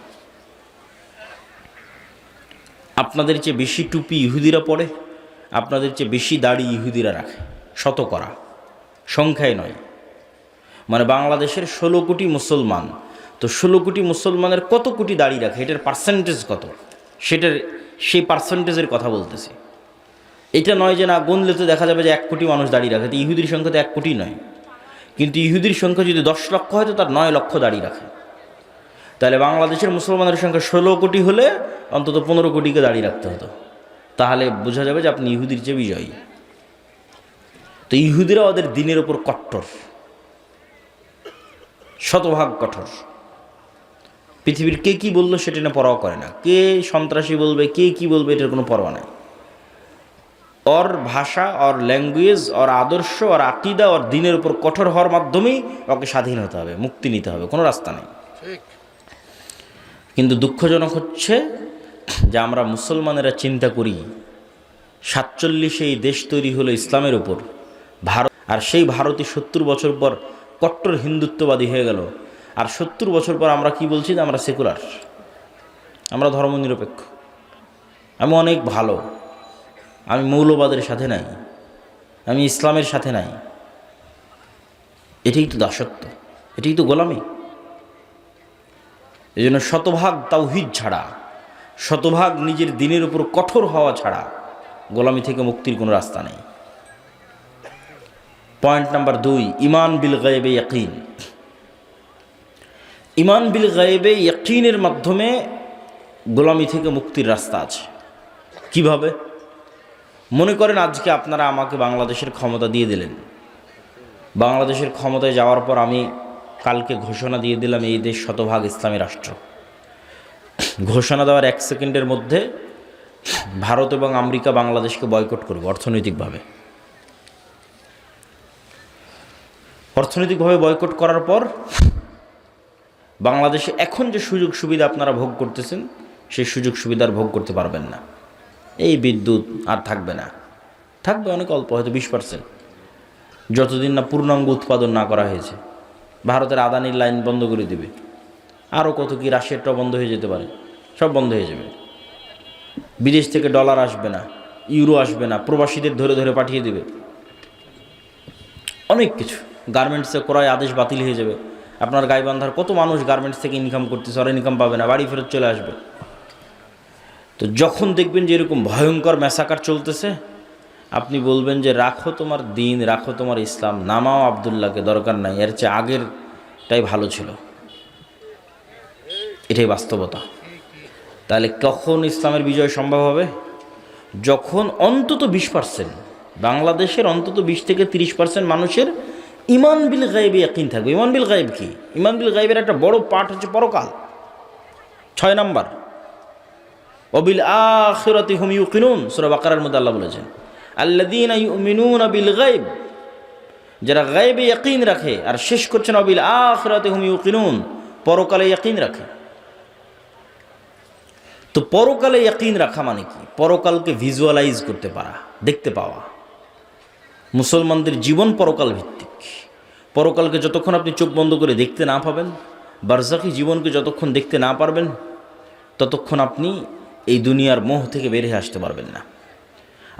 [SPEAKER 1] আপনাদের চেয়ে বেশি টুপি ইহুদিরা পরে, আপনাদের চেয়ে বেশি দাড়ি ইহুদিরা রাখে, শতকরা, সংখ্যায় নয়। মানে বাংলাদেশের 16 কোটি মুসলমান, তো 16 কোটি মুসলমানের কত কোটি দাড়ি রাখে, এটার পার্সেন্টেজ কত, সেই পার্সেন্টেজের কথা বলতেছি। এটা নয় যে না গুনলে তো দেখা যাবে যে 1 কোটি মানুষ দাড়ি রাখে, তো ইহুদির সংখ্যা তো 1 কোটি নয়, কিন্তু ইহুদির সংখ্যা যদি 10 লক্ষ হয় তো তার 9 লক্ষ দাড়ি রাখে। তাহলে বাংলাদেশের মুসলমানের সংখ্যা 16 কোটি হলে অন্তত 15 কোটিকে দাড়ি রাখতে হতো, তাহলে বোঝা যাবে যে আপনি ইহুদির চেয়ে বিজয়ী। তো ইহুদিরা ওদের দিনের ওপর কট্টর, শতভাগ কঠোর। পৃথিবীর কে কি বললো সেটা না পরোয়া করে না, কে সন্ত্রাসী বলবে, কে কি বলবে, এটার কোনো পরোয়া নাই। ওর ভাষা, ওর ল্যাঙ্গুয়েজ, ওর আদর্শ, ওর আকিদা, ওর দিনের উপর কঠোর হওয়ার মাধ্যমেই ওকে স্বাধীন হতে হবে, মুক্তি নিতে হবে, কোনো রাস্তা নেই। কিন্তু দুঃখজনক হচ্ছে যে আমরা মুসলমানেরা চিন্তা করি 47 এই দেশ তৈরি হলো ইসলামের উপর, ভারত, আর সেই ভারতই 70 বছর পর কট্টর হিন্দুত্ববাদী হয়ে গেল। আর 70 বছর পর আমরা কি বলছি যে আমরা সেকুলার, আমরা ধর্মনিরপেক্ষ, আমি অনেক ভালো, আমি মৌলবাদের সাথে নাই, আমি ইসলামের সাথে নাই। এটাই তো দাসত্ব, এটাই তো গোলামি। এই জন্য শতভাগ তাওহীদ ছাড়া, শতভাগ নিজের দিনের উপর কঠোর হওয়া ছাড়া গোলামি থেকে মুক্তির কোনো রাস্তা নেই। পয়েন্ট নাম্বার 2, ঈমান বিল গায়বে ইয়াকিন। ঈমান বিল গায়বে ইয়াকিনের মাধ্যমে গোলামি থেকে মুক্তির রাস্তা আছে। কিভাবে? মনে করেন আজকে আপনারা আমাকে বাংলাদেশের ক্ষমতা দিয়ে দিলেন, বাংলাদেশের ক্ষমতায় যাওয়ার পর আমি কালকে ঘোষণা দিয়ে দিলাম এই দেশ শতভাগ ইসলামী রাষ্ট্র। ঘোষণা দেওয়ার 1 সেকেন্ডের মধ্যে ভারত এবং আমেরিকা বাংলাদেশকে বয়কট করবে অর্থনৈতিকভাবে। অর্থনৈতিকভাবে বয়কট করার পর বাংলাদেশে এখন যে সুযোগ সুবিধা আপনারা ভোগ করতেছেন সেই সুযোগ সুবিধার ভোগ করতে পারবেন না। এই বিদ্যুৎ আর থাকবে না, থাকবে অনেক অল্প, হয়তো 20%, যতদিন না পূর্ণাঙ্গ উৎপাদন না করা হয়েছে। ভারতের আদানির লাইন বন্ধ করে দিবে, আরও কত কি, রাশিয়ারটাও বন্ধ হয়ে যেতে পারে, সব বন্ধ হয়ে যাবে। বিদেশ থেকে ডলার আসবে না, ইউরো আসবে না, প্রবাসীদের ধরে ধরে পাঠিয়ে দেবে, অনেক কিছু। গার্মেন্টসে ক্রয় আদেশ বাতিল হয়ে যাবে। আপনার গাইবান্ধার কত মানুষ গার্মেন্টস থেকে ইনকাম করতেছে, ওরা ইনকাম পাবে না, বাড়ি ফেরত চলে আসবে। তো যখন দেখবেন যে এরকম ভয়ঙ্কর ম্যাসাকার চলতেছে, আপনি বলবেন যে রাখো তোমার দিন, রাখো তোমার ইসলাম, নামাও আবদুল্লাহকে, দরকার নাই, এর চেয়ে আগেরটাই ভালো ছিল। এটাই বাস্তবতা। তাহলে কখন ইসলামের বিজয় সম্ভব হবে? যখন অন্তত 20%, বাংলাদেশের অন্তত 20 থেকে 30% মানুষের ঈমান বিল গায়বে ইয়াকিন থাকবে। ঈমান বিল গায়ব কি? ঈমান বিল গায়বের একটা বড় পার্ট হচ্ছে পরকাল। 6 নাম্বার, ওয়াবিল আখিরাতি হুম ইউকিনুন, সূরা বাকারার মধ্যে আল্লাহ বলেছেন আল্লাযীনা ইউমিনুনা বিল গায়ব, যারা গায়বে ইয়াকিন রাখে। আর শেষ করছেন ওয়াবিল আখিরাতি হুম ইউকিনুন, পরকালে ইয়াকিন রাখে। তো পরকালে ইয়াকিন রাখা মানে কি? পরকালকে ভিজুয়ালাইজ করতে পারা, দেখতে পাওয়া। মুসলমানদের জীবন পরকাল ভিত্তিক। পরকালকে যতক্ষণ আপনি চোখ বন্ধ করে দেখতে না পাবেন, বারজাখী জীবনকে যতক্ষণ দেখতে না পারবেন, ততক্ষণ আপনি এই দুনিয়ার মোহ থেকে বের হয়ে আসতে পারবেন না।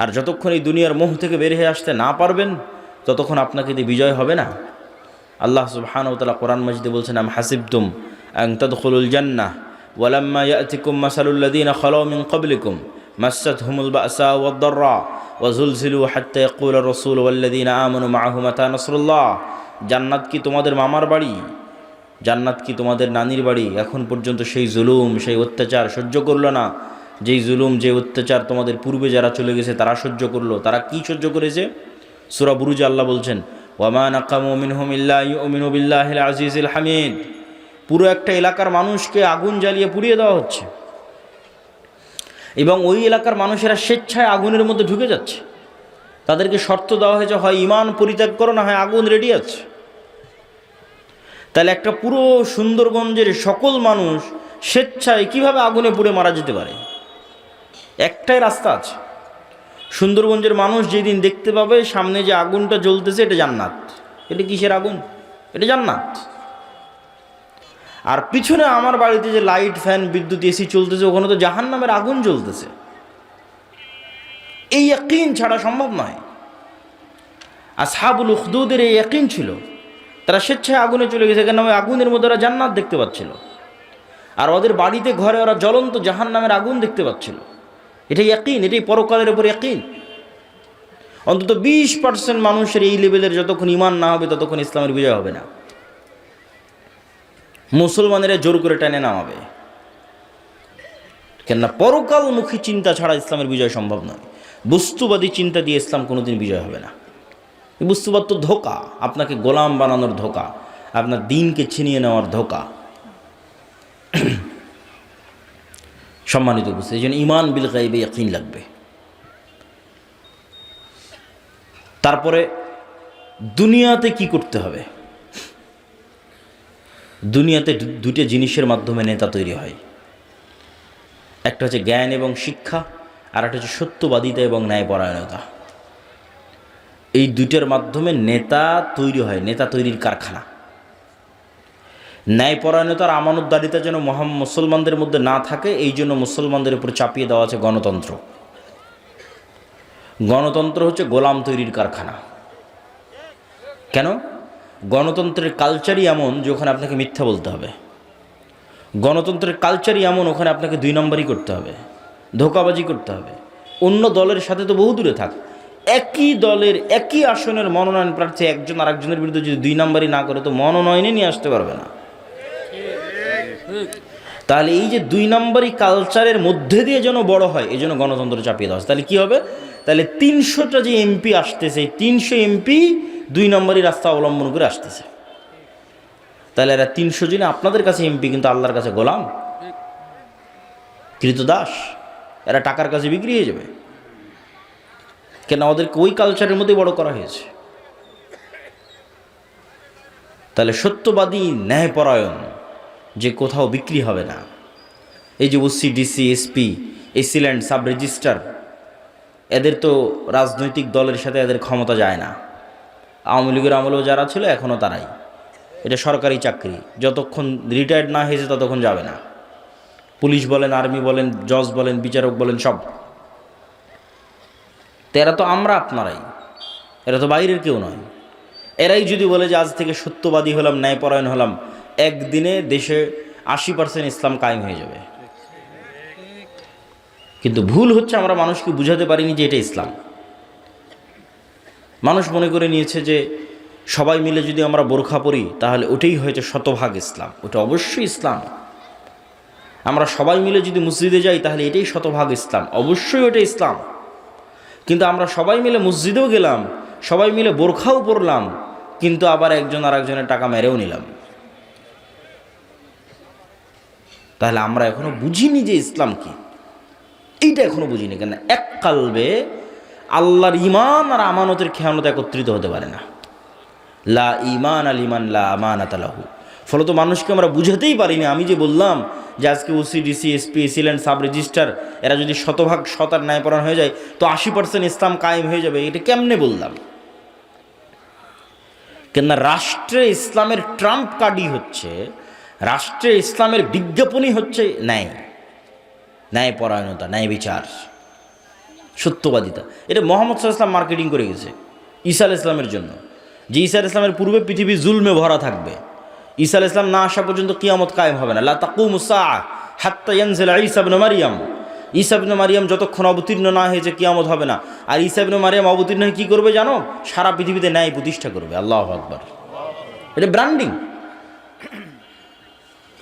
[SPEAKER 1] আর যতক্ষণ এই দুনিয়ার মোহ থেকে বের হয়ে আসতে না পারবেন, ততক্ষণ আপনাকে দিয়ে বিজয় হবে না। আল্লাহ সুবহানাহু ওয়া তাআলা কোরআন মাজিদে বলছেন, আম হাসিবতুম আন তাদখুলুল জান্নাহ ওয়ালাম্মা ইয়াতিকুম মাসালুল লাযীনা খালাউ মিন ক্বাবলিকুম মাসাতহুমুল বাসা ওয়াদ-দাররা ওয়াজুলজিলু হাত্তা ইয়াকুলা রাসূলু ওয়াল্লাযীনা আমানু মাআহু মাতা নাসরুল্লাহ। জান্নাত কি তোমাদের মামার বাড়ি? জান্নাত কি তোমাদের নানির বাড়ি? এখন পর্যন্ত সেই জুলুম, সেই অত্যাচার সহ্য করলো না, যেই জুলুম, যে অত্যাচার তোমাদের পূর্বে যারা চলে গেছে তারা সহ্য করলো। তারা কি সহ্য করেছে? সূরা বুরুজে আল্লাহ বলছেন, ওয়ামা নাকামু মিনহুম ইল্লা ইউমিনু বিল্লাহিল আজিজিল হামিদ। পুরো একটা এলাকার মানুষকে আগুন জ্বালিয়ে পুড়িয়ে দেওয়া হচ্ছে, এবং ওই এলাকার মানুষেরা স্বেচ্ছায় আগুনের মধ্যে ঢুকে যাচ্ছে। তাদেরকে শর্ত দেওয়া হয়েছে, হয় ঈমান পরিত্যাগ করো, না হয় আগুন রেডি আছে। তাহলে একটা পুরো সুন্দরগঞ্জের সকল মানুষ স্বেচ্ছায় কিভাবে আগুনে পুড়ে মারা যেতে পারে? একটাই রাস্তা আছে। সুন্দরগঞ্জের মানুষ যেদিন দেখতে পাবে সামনে যে আগুনটা জ্বলতেছে, এটা জান্নাত। এটা কিসের আগুন? এটা জান্নাত। আর পিছনে আমার বাড়িতে যে লাইট, ফ্যান, বিদ্যুৎ, এসি চলতেছে, ওখানে তো জাহান্নামের আগুন জ্বলতেছে। এই ইয়াকিন ছাড়া সম্ভব নয়। আসহাবুল উখদুদের এই ইয়াকিন ছিল, তারা স্বেচ্ছায় আগুনে চলে গেছে, কেন ওই আগুনের মধ্যে ওরা জান্নাত দেখতে পাচ্ছিল, আর ওদের বাড়িতে ঘরে ওরা জ্বলন্ত জাহান্নামের আগুন দেখতে পাচ্ছিল। এটাই ইয়াকিন, এটাই পরকালের উপর ইয়াকিন। অন্তত 20% মানুষের এই লেভেলের যতক্ষণ ঈমান না হবে ততক্ষণ ইসলামের বিজয় হবে না। মুসলমানেরা জোর করে টেনে নামাবে, কেননা পরকালমুখী চিন্তা ছাড়া ইসলামের বিজয় সম্ভব নয়। বস্তুবাদী চিন্তা দিয়ে ইসলাম কোনোদিন বিজয় হবে না। বস্তুবাদ তো ধোঁকা, আপনাকে গোলাম বানানোর ধোঁকা, আপনার দিনকে ছিনিয়ে নেওয়ার ধোঁকা। সম্মানিত বুঝতে, এই জন্য ঈমান বিল গায়বে ইয়াকিন লাগবে। তারপরে দুনিয়াতে কি করতে হবে? দুনিয়াতে দুটো জিনিসের মাধ্যমে নেতা তৈরি হয়। একটা হচ্ছে জ্ঞান এবং শিক্ষা, আর একটা হচ্ছে সত্যবাদিতা এবং ন্যায়পরায়ণতা। এই দুইটার মাধ্যমে নেতা তৈরি হয়, নেতা তৈরির কারখানা। ন্যায়পরায়ণতার আমানতদারিতা যেন মুসলমানদের মধ্যে না থাকে, এই জন্য মুসলমানদের উপর চাপিয়ে দেওয়া আছে গণতন্ত্র। গণতন্ত্র হচ্ছে গোলাম তৈরির কারখানা। কেন? গণতন্ত্রের কালচারই এমন যে ওখানে আপনাকে মিথ্যা বলতে হবে। গণতন্ত্রের কালচারই এমন ওখানে আপনাকে 2 নম্বরই করতে হবে, ধোঁকাবাজি করতে হবে। অন্য দলের সাথে তো বহু দূরে থাক, একই দলের একই আসনের মনোনয়ন প্রার্থী একজন আরেকজনের বিরুদ্ধে যদি 2 নম্বরই না করে তো মনোনয়নে নিয়ে আসতে পারবে না। তাহলে এই যে 2 নম্বরই কালচারের মধ্যে দিয়ে যেন বড় হয়, এই জন্য গণতন্ত্র চাপিয়ে দেওয়া। তাহলে কী হবে? তাহলে 300টা যে এমপি আসতেছে, 300 এমপি 2 নম্বরই রাস্তা অবলম্বন করে আসতেছে। তাহলে এরা 300 জনে আপনাদের কাছে এমপি, কিন্তু আল্লাহর কাছে গোলাম, কৃতদাস। এরা টাকার কাছে বিক্রি হয়ে যাবে। কেন? ওদেরকে ওই কালচারের মধ্যে বড় করা হয়েছে। তাহলে সত্যবাদী ন্যায়পরায়ণ যে কোথাও বিক্রি হবে না। এই যে OC, DC, SP, AC land, sub registrar, এদের তো রাজনৈতিক দলের সাথে এদের ক্ষমতা যায় না। আওয়ামী লীগের আমলেও যারা ছিল এখনও তারাই। এটা সরকারি চাকরি, যতক্ষণ রিটায়ার্ড না হয়েছে ততক্ষণ যাবে না। পুলিশ বলেন, আর্মি বলেন, জজ বলেন, বিচারক বলেন, সব। তো এরা তো আমরা আপনারাই, এরা তো বাইরের কেউ নয়। এরাই যদি বলে যে আজ থেকে সত্যবাদী হলাম, ন্যায়পরায়ণ হলাম, একদিনে দেশে 80% ইসলাম কায়েম হয়ে যাবে। কিন্তু ভুল হচ্ছে আমরা মানুষকে বুঝাতে পারিনি যে এটা ইসলাম। মানুষ মনে করে নিয়েছে যে সবাই মিলে যদি আমরা বোরখা পরি তাহলে ওটাই হয়েছে শতভাগ ইসলাম। ওটা অবশ্যই ইসলাম। আমরা সবাই মিলে যদি মসজিদে যাই তাহলে এটাই শতভাগ ইসলাম, অবশ্যই ওটা ইসলাম। কিন্তু আমরা সবাই মিলে মসজিদেও গেলাম, সবাই মিলে বোরখাও পরলাম, কিন্তু আবার একজন আর একজনের টাকা মেরেও নিলাম। তাহলে আমরা এখনো বুঝিনি যে ইসলাম কি, এইটা এখনো বুঝিনি। কেন? এক কালবে আল্লাহর ঈমান আর আমানতের খেয়ানত একত্রিত হতে পারে না। লা ঈমান আল ঈমান লা আমানাত লাহু। ফলত মানুষকে আমরা বুঝাতেই পারিনি। আমি যে বললাম যে আজকে OC, DC, SP, AC land, sub registrar এরা যদি শতভাগ সৎ আর ন্যায়পরায়ণ হয়ে যায় তো 80% ইসলাম কায়েম হয়ে যাবে, এটা কেমনে বললাম? কেননা রাষ্ট্রে ইসলামের ট্রাম্প কার্ডই হচ্ছে, রাষ্ট্রে ইসলামের বিজ্ঞাপনই হচ্ছে ন্যায়, ন্যায়পরায়ণতা, ন্যায় বিচার, সত্যবাদিতা। এটা মোহাম্মদ সাল্লাল্লাহু আলাইহি ওয়াসাল্লাম মার্কেটিং করে গেছে ঈসা আলাইহিস সালামের জন্য, যে ঈসা আলাইহিস সালামের পূর্বে পৃথিবী জুলমে ভরা থাকবে। ঈসা আলাইহিস সালাম না আসা পর্যন্ত কিয়ামত কায়েম হবে না। লা তাকুমুস সাআ হাত্তা ইয়ানজিলা ঈসা ইবনে মারইয়াম। ঈসা ইবনে মারইয়াম যতক্ষণ অবতীর্ণ না হয়েছে কিয়ামত হবে না। আর ঈসা ইবনে মারইয়াম অবতীর্ণ হয়ে কী করবে জানো? সারা পৃথিবীতে ন্যায় প্রতিষ্ঠা করবে। আল্লাহু আকবার। এটা ব্র্যান্ডিং।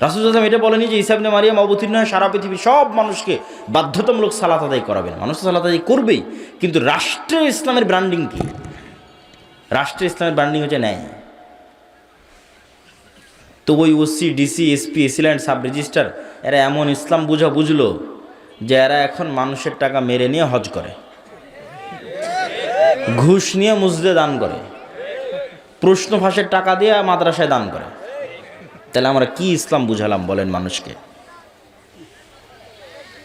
[SPEAKER 1] রাসূল সাল্লাল্লাহু আলাইহি ওয়াসাল্লাম এটা বলেনি যে ঈসা ইবনে মারইয়াম অবতীর্ণ হয়ে সারা পৃথিবীর সব মানুষকে বাধ্যতামূলক সালাত আদায় করাবেন। মানুষ সালাত আদায় করবেই, কিন্তু রাষ্ট্রে ইসলামের ব্র্যান্ডিং কি? রাষ্ট্রে ইসলামের ব্র্যান্ডিং হচ্ছে ন্যায়। তো ওই OC, DC, SP, AC land, sub registrar এরা এমন ইসলাম বুঝলো যে এরা এখন মানুষের টাকা মেরে নিয়ে হজ করে, ঘুষ নিয়ে মসজিদে দান করে, প্রশ্ন ফাঁসের টাকা দিয়ে মাদ্রাসায় দান করে। তাহলে আমরা কি ইসলাম বুঝালাম বলেন মানুষকে?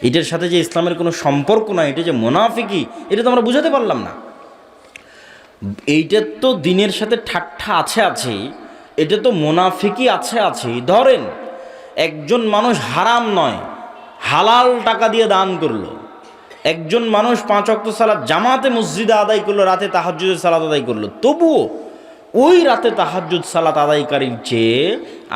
[SPEAKER 1] এটার সাথে যে ইসলামের কোনো সম্পর্ক নাই, এটা যে মুনাফিকি, এটা তো আমরা বুঝাতে পারলাম না। এইটার তো দিনের সাথে ঠাট্টা আছে, এটা তো মুনাফিকি আছে। ধরেন একজন মানুষ হারাম নয় হালাল টাকা দিয়ে দান করলো, একজন মানুষ 5 ওয়াক্ত সালাত জামাতে মসজিদে আদায় করলো, রাতে তাহাজ্জুদের সালাত আদায় করলো, তবুও ওই রাতে তাহাজ্জুদ সালাত আদায়কারীর চেয়ে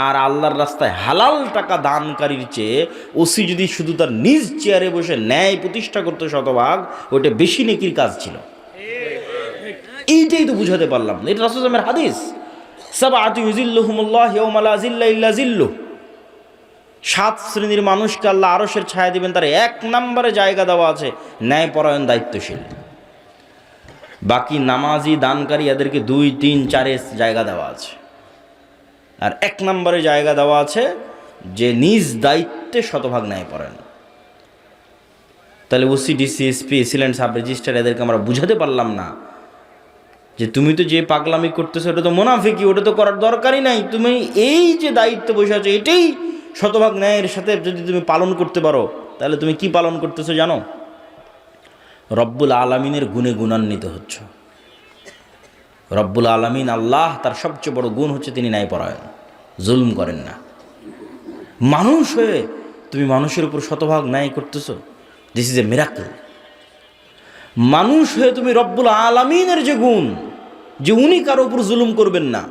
[SPEAKER 1] আর আল্লাহর রাস্তায় হালাল টাকা দানকারীর চেয়ে ওসি যদি শুধু তার নিজ চেয়ারে বসে ন্যায় প্রতিষ্ঠা করতে শতভাগ, ওইটা বেশি নেকির কাজ ছিল। এইটাই তো বুঝাতে পারলাম না। এটা রাসূল সাল্লাল্লাহু আলাইহি ওয়াসাল্লামের হাদিস, সাবআতু ইউযিল্লুহুমুল্লাহ ইয়াওমা লা যিল্লা ইল্লা যিল্লুহ। 7 শ্রেণীর মানুষকে আল্লাহ আরশের ছায়া দিবেন, তার 1 নম্বরে জায়গা দেওয়া আছে ন্যায়পরায়ণ দায়িত্বশীল। বাকি নামাজি দানকারী এদেরকে 2, 3, 4 জায়গা দেওয়া আছে। আর 1 নম্বরে জায়গা দেওয়া আছে যে নিজ দায়িত্বে শতভাগ ন্যায়পরায়ণ। তাহলে ওসি, ডিসি, এসপি, এসিলেন্ট, সাব রেজিস্ট্রার এদেরকে আমরা বুঝাতে পারলাম না যে তুমি তো যে পাগলামি করতেছো ওটা তো মুনাফিকি, ওটা তো করার দরকারই নাই। তুমি এই যে দায়িত্বে বসে আছো এটাই শতভাগ ন্যায়ের সাথে যদি তুমি পালন করতে পারো, তাহলে তুমি কি পালন করতেছো জানো? রব্বুল আলামিনের গুণে গুণান্বিত হচ্ছ। রব্বুল আলামিন আল্লাহ, তার সবচেয়ে বড় গুণ হচ্ছে তিনি ন্যায়পরায়ণ, জুলুম করেন না। মানুষ হয়ে তুমি মানুষের উপর শতভাগ ন্যায় করতেছো, দিস ইজ এ মিরাকল। মানুষ হয়ে তুমি রব্বুল আলামিনের যে গুণ, যে উনি কারো উপর জুলুম করবেন না,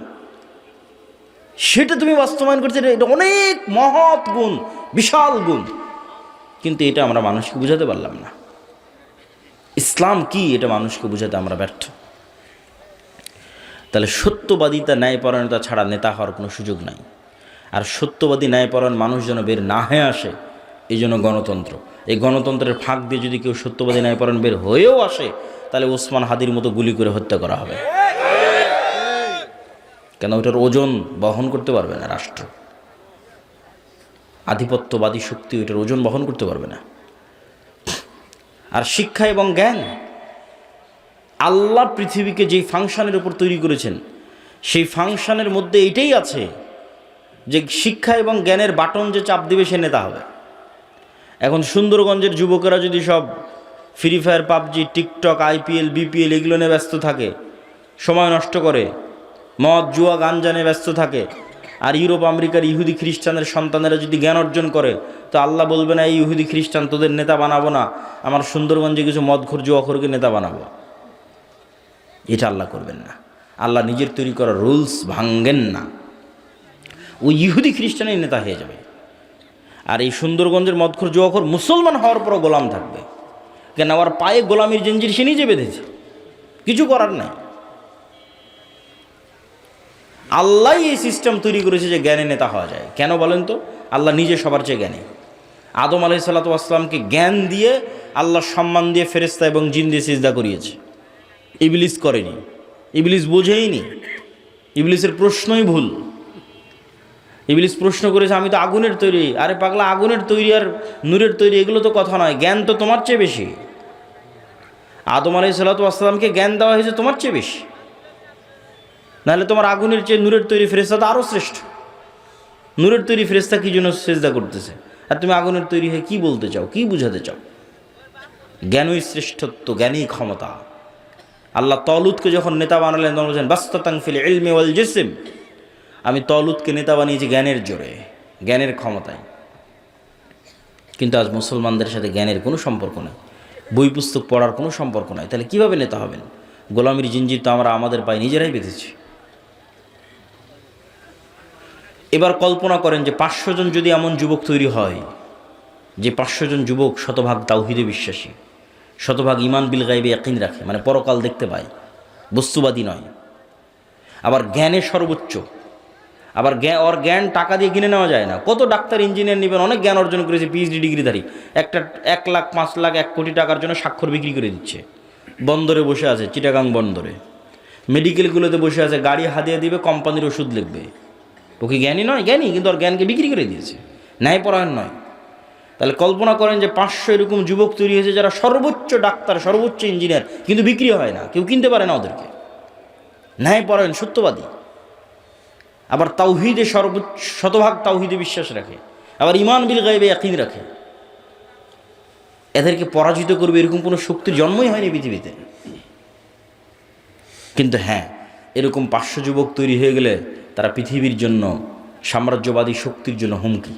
[SPEAKER 1] সেটা তুমি বাস্তবায়ন করতে, এটা অনেক মহৎ গুণ, বিশাল গুণ। কিন্তু এটা আমরা মানুষকে বুঝাতে পারলাম না। ইসলাম কি এটা মানুষকে বুঝাতে আমরা ব্যর্থ। তাহলে সত্যবাদিতা, ন্যায়পরায়ণতা ছাড়া নেতা হওয়ার কোনো সুযোগ নাই। আর সত্যবাদী ন্যায়পরায়ণ মানুষ যেন বের না হয়ে আসে, এই জন্য গণতন্ত্র। এই গণতন্ত্রের ফাঁক দিয়ে যদি কেউ সত্যবাদী ন্যায়পরায়ণ বের হয়েও আসে, তাহলে ওসমান হাদির মতো গুলি করে হত্যা করা হবে। কেন? ওটার ওজন বহন করতে পারবে না রাষ্ট্র। আধিপত্যবাদী শক্তি ওইটার ওজন বহন করতে পারবে না। আর শিক্ষা এবং জ্ঞান, আল্লাহ পৃথিবীকে যেই ফাংশনের উপর তৈরি করেছেন, সেই ফাংশনের মধ্যে এইটাই আছে যে শিক্ষা এবং জ্ঞানের বাটন যে চাপ দিবে সে নেতা হবে। এখন সুন্দরগঞ্জের যুবকেরা যদি সব free fire, PUBG, TikTok, IPL, BPL এগুলো নিয়ে ব্যস্ত থাকে, সময় নষ্ট করে, মদ, জুয়া, গাঞ্জা নিয়ে ব্যস্ত থাকে, আর ইউরোপ আমেরিকার ইহুদি খ্রিস্টানের সন্তানেরা যদি জ্ঞান অর্জন করে, তো আল্লাহ বলবে না এই ইহুদি খ্রিস্টান তোদের নেতা বানাবো না, আমার সুন্দরগঞ্জে কিছু মদখোর, জুয়াখোরকে নেতা বানাবো। এটা আল্লাহ করবেন না। আল্লাহ নিজের তৈরি করা রুলস ভাঙ্গেন না। ওই ইহুদি খ্রিস্টানের নেতা হয়ে যাবে। আর এই সুন্দরগঞ্জের মদখোর, জুয়াখোর মুসলমান হওয়ার পরও গোলাম থাকবে। কেন? আমার পায়ে গোলামির জঞ্জির সে নিজে বেঁধেছে, কিছু করার নাই। আল্লাহ এই সিস্টেম তৈরি করেছে যে জ্ঞানে নেতা হওয়া যায়। কেন বলেন তো? আল্লাহ নিজে সবার চেয়ে জ্ঞানী। আদম আলাইহিস সালাতু ওয়াস সালামকে জ্ঞান দিয়ে আল্লাহ সম্মান দিয়ে ফেরেশতা এবং জিন দিয়ে সিজদা করিয়েছে। ইবলিস করেনি, ইবলিস বোঝেইনি, ইবলিসের প্রশ্নই ভুল। ইবলিস প্রশ্ন করেছে আমি তো আগুনের তৈরি। আরে পাগলা, আগুনের তৈরি আর নূরের তৈরি এগুলো তো কথা নয়, জ্ঞান তো তোমার চেয়ে বেশি। আদম আলাইহিস সালাতু ওয়াস সালামকে জ্ঞান দেওয়া হয়েছে তোমার চেয়ে বেশি, নাহলে তোমার আগুনের চেয়ে নূরের তৈরি ফেরেশতা তো আরও শ্রেষ্ঠ। নূরের তৈরি ফেরেশতা কি জন্য সেজদা করতেছে, আর তুমি আগুনের তৈরি হয়ে কি বলতে চাও, কি বুঝাতে চাও? জ্ঞানই শ্রেষ্ঠত্ব, জ্ঞানই ক্ষমতা। আল্লাহ তলুতকে যখন নেতা বানালেন তখন বলছেন বাসতাতান ফিল ইলমি ওয়াল জিসম, আমি তলুতকে নেতা বানিয়েছি জ্ঞানের জোরে, জ্ঞানের ক্ষমতায়। কিন্তু আজ মুসলমানদের সাথে জ্ঞানের কোনো সম্পর্ক নেই, বই পুস্তক পড়ার কোনো সম্পর্ক নাই। তাহলে কীভাবে নেতা হবেন? গোলামির জিঞ্জির তো আমরা আমাদের পায়ে নিজেরাই বেঁধেছি। এবার কল্পনা করেন যে 500 জন যদি এমন যুবক তৈরি হয়, যে 500 জন যুবক শতভাগ তাওহীদে বিশ্বাসী, শতভাগ ঈমান বিল গায়বে ইয়াকিন রাখে, মানে পরকাল দেখতে পায়, বস্তুবাদী নয়, আবার জ্ঞানে সর্বোচ্চ। আবার জ্ঞান টাকা দিয়ে কিনে নেওয়া যায় না। কত ডাক্তার, ইঞ্জিনিয়ার নেবেন, অনেক জ্ঞান অর্জন করেছে, পিএইচডি ডিগ্রিধারী, একটা 1 লাখ, 5 লাখ, 1 কোটি টাকার জন্য স্বাক্ষর বিক্রি করে দিচ্ছে। বন্দরে বসে আছে, চিটাগাং বন্দরে, মেডিকেলগুলোতে বসে আছে, গাড়ি হাদিয়া দিবে, কোম্পানির ওষুধ লিখবে। ও কি জ্ঞানী নয়? জ্ঞানী, কিন্তু ওর জ্ঞানকে বিক্রি করে দিয়েছে, ন্যায়পরায়ণ নয়। তাহলে কল্পনা করেন যে 500 এরকম যুবক তৈরি হয়েছে যারা সর্বোচ্চ ডাক্তার, সর্বোচ্চ ইঞ্জিনিয়ার, কিন্তু বিক্রি হয় না, কেউ কিনতে পারে না ওদেরকে। ন্যায়পরায়ণ, সত্যবাদী, আবার তাওহীদে শতভাগ তাওহীদে বিশ্বাস রাখে, আবার ঈমান বিল গায়বে ইয়াকিন রাখে। এদেরকে পরাজিত করবে এরকম কোনো শক্তির জন্মই হয়নি পৃথিবীতে। কিন্তু হ্যাঁ, এরকম 500 যুবক তৈরি হয়ে গেলে তারা পৃথিবীর জন্য, সাম্রাজ্যবাদী শক্তির জন্য হুমকি।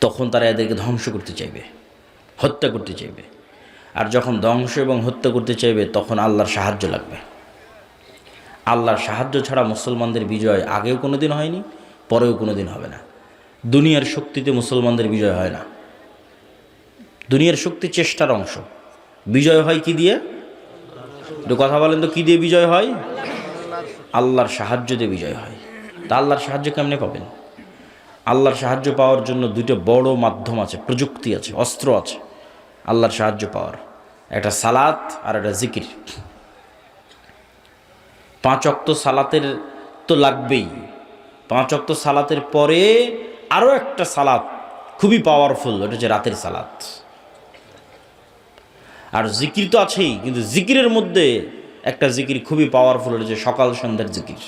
[SPEAKER 1] তখন তারা এদেরকে ধ্বংস করতে চাইবে। হত্যা করতে চাইবে। আর যখন ধ্বংস এবং হত্যা করতে চাইবে তখন আল্লাহর সাহায্য লাগবে। আল্লাহর সাহায্য ছাড়া মুসলমানদের বিজয় আগেও কোনো দিন হয়নি, পরেও কোনো দিন হবে না। দুনিয়ার শক্তিতে মুসলমানদের বিজয় হয় না। দুনিয়ার শক্তি চেষ্টার অংশ। বিজয় হয় কি দিয়ে? একটু কথা বলেন তো, কি দিয়ে বিজয় হয়? আল্লাহর সাহায্য দিয়ে বিজয় হয়। তা আল্লাহর সাহায্য কেমনে পাবেন? আল্লাহর সাহায্য পাওয়ার জন্য দুটো বড় মাধ্যম আছে, প্রযুক্তি আছে, অস্ত্র আছে আল্লাহর সাহায্য পাওয়ার। একটা সালাত আর একটা জিকির। 5 ওয়াক্ত সালাতের তো লাগবেই। 5 ওয়াক্ত সালাতের পরে আরও একটা সালাত খুবই পাওয়ারফুল, ওটা হচ্ছে রাতের সালাত। আর জিকির তো আছেই, কিন্তু জিকিরের মধ্যে একটা জিকির খুবই পাওয়ারফুল, ওটা হচ্ছে সকাল সন্ধ্যার জিকির।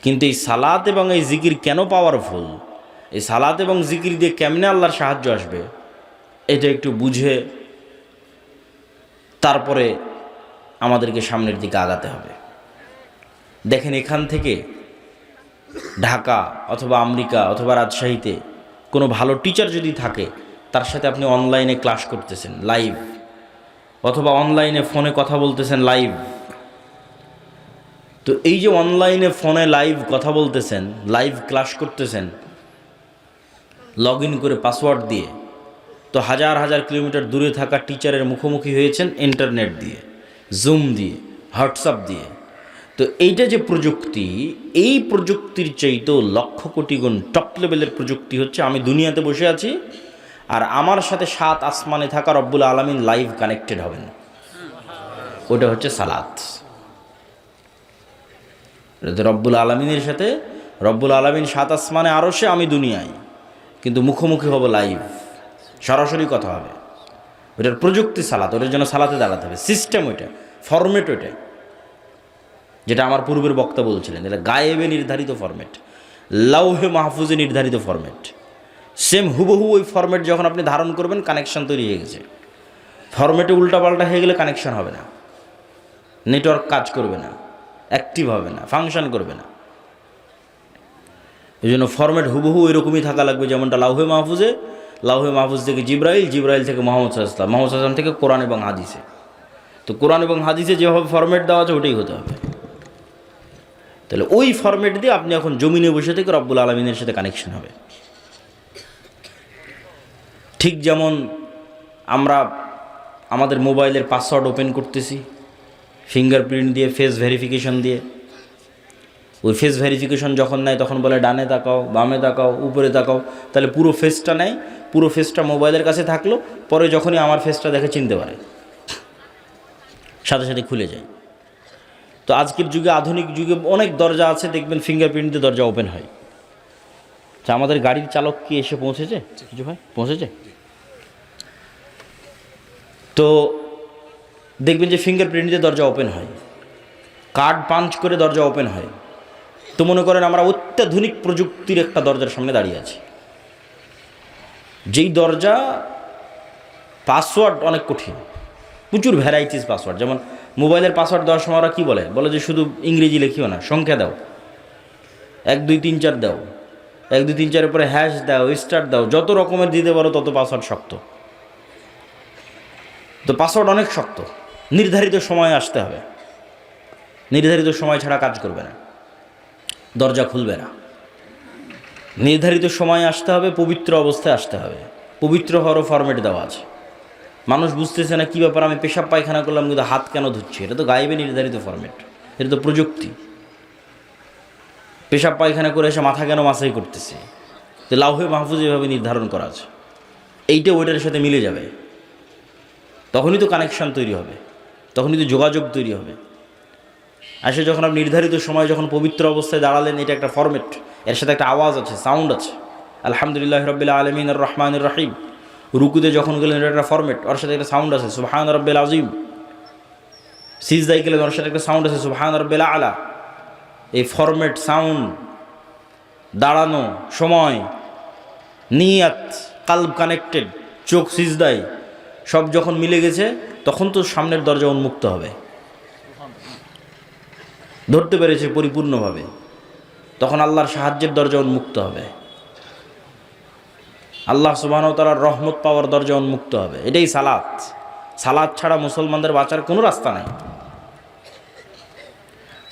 [SPEAKER 1] কিন্তু এই সালাত এবং এই জিকির কেন পাওয়ারফুল, এই সালাত এবং জিকির দিয়ে কেমনে আল্লাহর সাহায্য আসবে, এটা একটু বুঝে তারপরে আমাদেরকে সামনের দিকে আগাতে হবে। দেখেন, এখান থেকে ঢাকা অথবা আমেরিকা অথবা রাজশাহীতে কোনো ভালো টিচার যদি থাকে, তার সাথে আপনি অনলাইনে ক্লাস করতেছেন লাইভ, অথবা অনলাইনে ফোনে কথা বলতেছেন লাইভ। তো এই যে অনলাইনে ফোনে লাইভ কথা বলতেছেন, লাইভ ক্লাস করতেছেন লগ ইন করে পাসওয়ার্ড দিয়ে, তো হাজার হাজার কিলোমিটার দূরে থাকা টিচারের মুখোমুখি হয়েছেন ইন্টারনেট দিয়ে, জুম দিয়ে, হোয়াটসঅ্যাপ দিয়ে। তো এইটা যে প্রযুক্তি, এই প্রযুক্তির চাইতেও লক্ষ কোটি গুণ টপ লেভেলের প্রযুক্তি হচ্ছে আমি দুনিয়াতে বসে আছি আর আমার সাথে 7 আসমানে থাকা রব্বুল আলামিন লাইভ কানেক্টেড হবেন। ওটা হচ্ছে সালাত। রব্বুল আলামিনের সাথে রব্বুল আলামিন 7 আসমানে, আরশে, আমি দুনিয়ায়, কিন্তু মুখোমুখি হব লাইভ, সরাসরি কথা হবে। ওটার প্রযুক্তি সালাত, ওটার জন্য সালাতে দাঁড়াতে হবে। সিস্টেম ওইটা, ফরম্যাট ওইটা, যেটা আমার পূর্বের বক্তা বলছিলেন, এটা গায়েবে নির্ধারিত ফরম্যাট, লাউহে মাহফুজে নির্ধারিত ফরম্যাট। সেম হুবহু ওই ফরম্যাট যখন আপনি ধারণ করবেন, কানেকশন তৈরি হয়ে গেছে। ফরম্যাটে উল্টাপাল্টা হয়ে গেলে কানেকশন হবে না, নেটওয়ার্ক কাজ করবে না, অ্যাক্টিভ হবে না, ফাংশন করবে না। এই জন্য ফরম্যাট হুবহু এরকমই থাকা লাগবে, যেমনটা লাউহে মাহফুজে, লাউহে মাহফুজ থেকে জিব্রাইল, জিব্রাইল থেকে মোহাম্মদ সাল্লাল্লাহু আলাইহি ওয়াসাল্লাম, মোহাম্মদ সাল্লাল্লাহু আলাইহি ওয়াসাল্লাম থেকে কোরআন এবং হাদিসে। তো কোরআন এবং হাদিসে যেভাবে ফরম্যাট দেওয়া আছে ওটাই হতে হবে। তাহলে ওই ফরম্যাট দিয়ে আপনি এখন জমিনে বসে থেকে রব্বুল আলামিনের সাথে কানেকশন হবে। ঠিক যেমন আমরা আমাদের মোবাইলের পাসওয়ার্ড ওপেন করতেছি ফিঙ্গারপ্রিন্ট দিয়ে, ফেস ভেরিফিকেশন দিয়ে। ওই ফেস ভেরিফিকেশন যখন নেয় তখন বলে ডানে তাকাও, বামে তাকাও, উপরে তাকাও। তাহলে পুরো ফেসটা নেয়, পুরো ফেসটা মোবাইলের কাছে থাকলো, পরে যখনই আমার ফেসটা দেখে চিনতে পারে, সাথে সাথে খুলে যায়। তো আজকের যুগে, আধুনিক যুগে অনেক দরজা আছে, দেখবেন ফিঙ্গারপ্রিন্ট দিয়ে দরজা ওপেন হয়। আচ্ছা, আমাদের গাড়ির চালক কি এসে পৌঁছেছে? কিছু ভাই পৌঁছেছে? তো দেখবেন যে ফিঙ্গারপ্রিন্ট দিয়ে দরজা ওপেন হয়, কার্ড পাঞ্চ করে দরজা ওপেন হয়। তো মনে করেন আমরা অত্যাধুনিক প্রযুক্তির একটা দরজার সামনে দাঁড়িয়ে আছি, যেই দরজা পাসওয়ার্ড অনেক কঠিন, প্রচুর ভ্যারাইটিস পাসওয়ার্ড। যেমন মোবাইলের পাসওয়ার্ড দেওয়ার সময় ওরা কী বলে যে শুধু ইংরেজি লিখিও না, সংখ্যা দাও, 1 2 3 4 দাও, 1 2 3 4-এর পরে হ্যাশ দাও, স্টার দাও, যত রকমের দিতে পারো তত পাসওয়ার্ড শক্ত। তো পাসওয়ার্ড অনেক শক্ত, নির্ধারিত সময়ে আসতে হবে, নির্ধারিত সময় ছাড়া কাজ করবে না, দরজা খুলবে না। নির্ধারিত সময়ে আসতে হবে, পবিত্র অবস্থায় আসতে হবে। পবিত্র হওয়ারও ফরম্যাট দেওয়া আছে। মানুষ বুঝতেছে না কী ব্যাপার, আমি পেশাব পায়খানা করলাম কিন্তু হাত কেন ধুচ্ছি? এটা তো গায়েবে নির্ধারিত ফরম্যাট, এটা তো প্রযুক্তি। পেশাব পায়খানা করে এসে মাথা কেন মাসাই করতেছে? তো লাউহে মাহফুজ এভাবে নির্ধারণ করা আছে, এইটা ওইটার সাথে মিলে যাবে, তখনই তো কানেকশন তৈরি হবে, তখনই তো যোগাযোগ তৈরি হবে। আসলে যখন আপনি নির্ধারিত সময় যখন পবিত্র অবস্থায় দাঁড়ালেন, এটা একটা ফরম্যাট, এর সাথে একটা আওয়াজ আছে, সাউন্ড আছে। আলহামদুলিল্লাহ রাব্বিল আলামিন আর রহমানির রহিম। রুকুতে যখন গেলেন, এটা একটা ফরম্যাট, ওর সাথে একটা সাউন্ড আছে, সুবহান রাব্বিল আযীম। সিজদায় গেলেন, ওর সাথে একটা সাউন্ড আছে, সুবহান রাব্বিল আলা। এই ফরম্যাট, সাউন্ড, দাঁড়ানো, সময়, নিয়াত, কালব কানেক্টেড, চোখ সিজদায়, সব যখন মিলে গেছে, তখন তো সামনের দরজা উন্মুক্ত হবে, ধরতে পেরেছে পরিপূর্ণভাবে, তখন আল্লাহর সাহায্যের দরজা উন্মুক্ত হবে। আল্লাহ সুবহানাহু ওয়া তাআলার রহমত পাওয়ার দরজা উন্মুক্ত হবে। এটাই সালাত। সালাত ছাড়া মুসলমানদের বাঁচার কোনো রাস্তা নাই।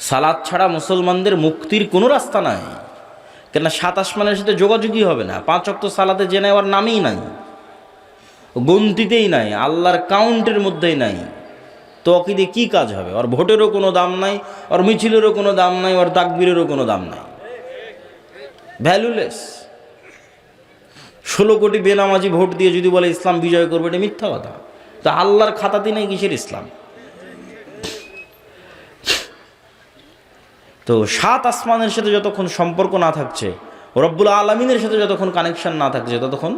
[SPEAKER 1] সালাত ছাড়া মুসলমানদের মুক্তির কোনো রাস্তা নাই। কেননা সাত আসমানের সাথে যোগাযোগই হবে না। 5 ওয়াক্ত সালাতে যে নেওয়ার নামই নাই, গন্তিতেই নাই, আল্লাহর কাউন্টের মধ্যেই নাই। তো অকিদে কি কাজ হবে? ওর ভোটেরও কোনো দাম নাই, ওর মিছিলেরও কোনো দাম নাই, ওর তাকবীরেরও কোনো দাম নাই, ভ্যালুলেস। 16 কোটি বেনামাজি ভোট দিয়ে যদি বলে ইসলাম বিজয় করবে, এটা মিথ্যা কথা। তা আল্লাহর খাতাতে নেই কিসের ইসলাম? তো সাত আসমানের সাথে যতক্ষণ সম্পর্ক না থাকছে, রব্বুল আলামিনের সাথে যতক্ষণ কানেকশন না থাকছে, ততক্ষণ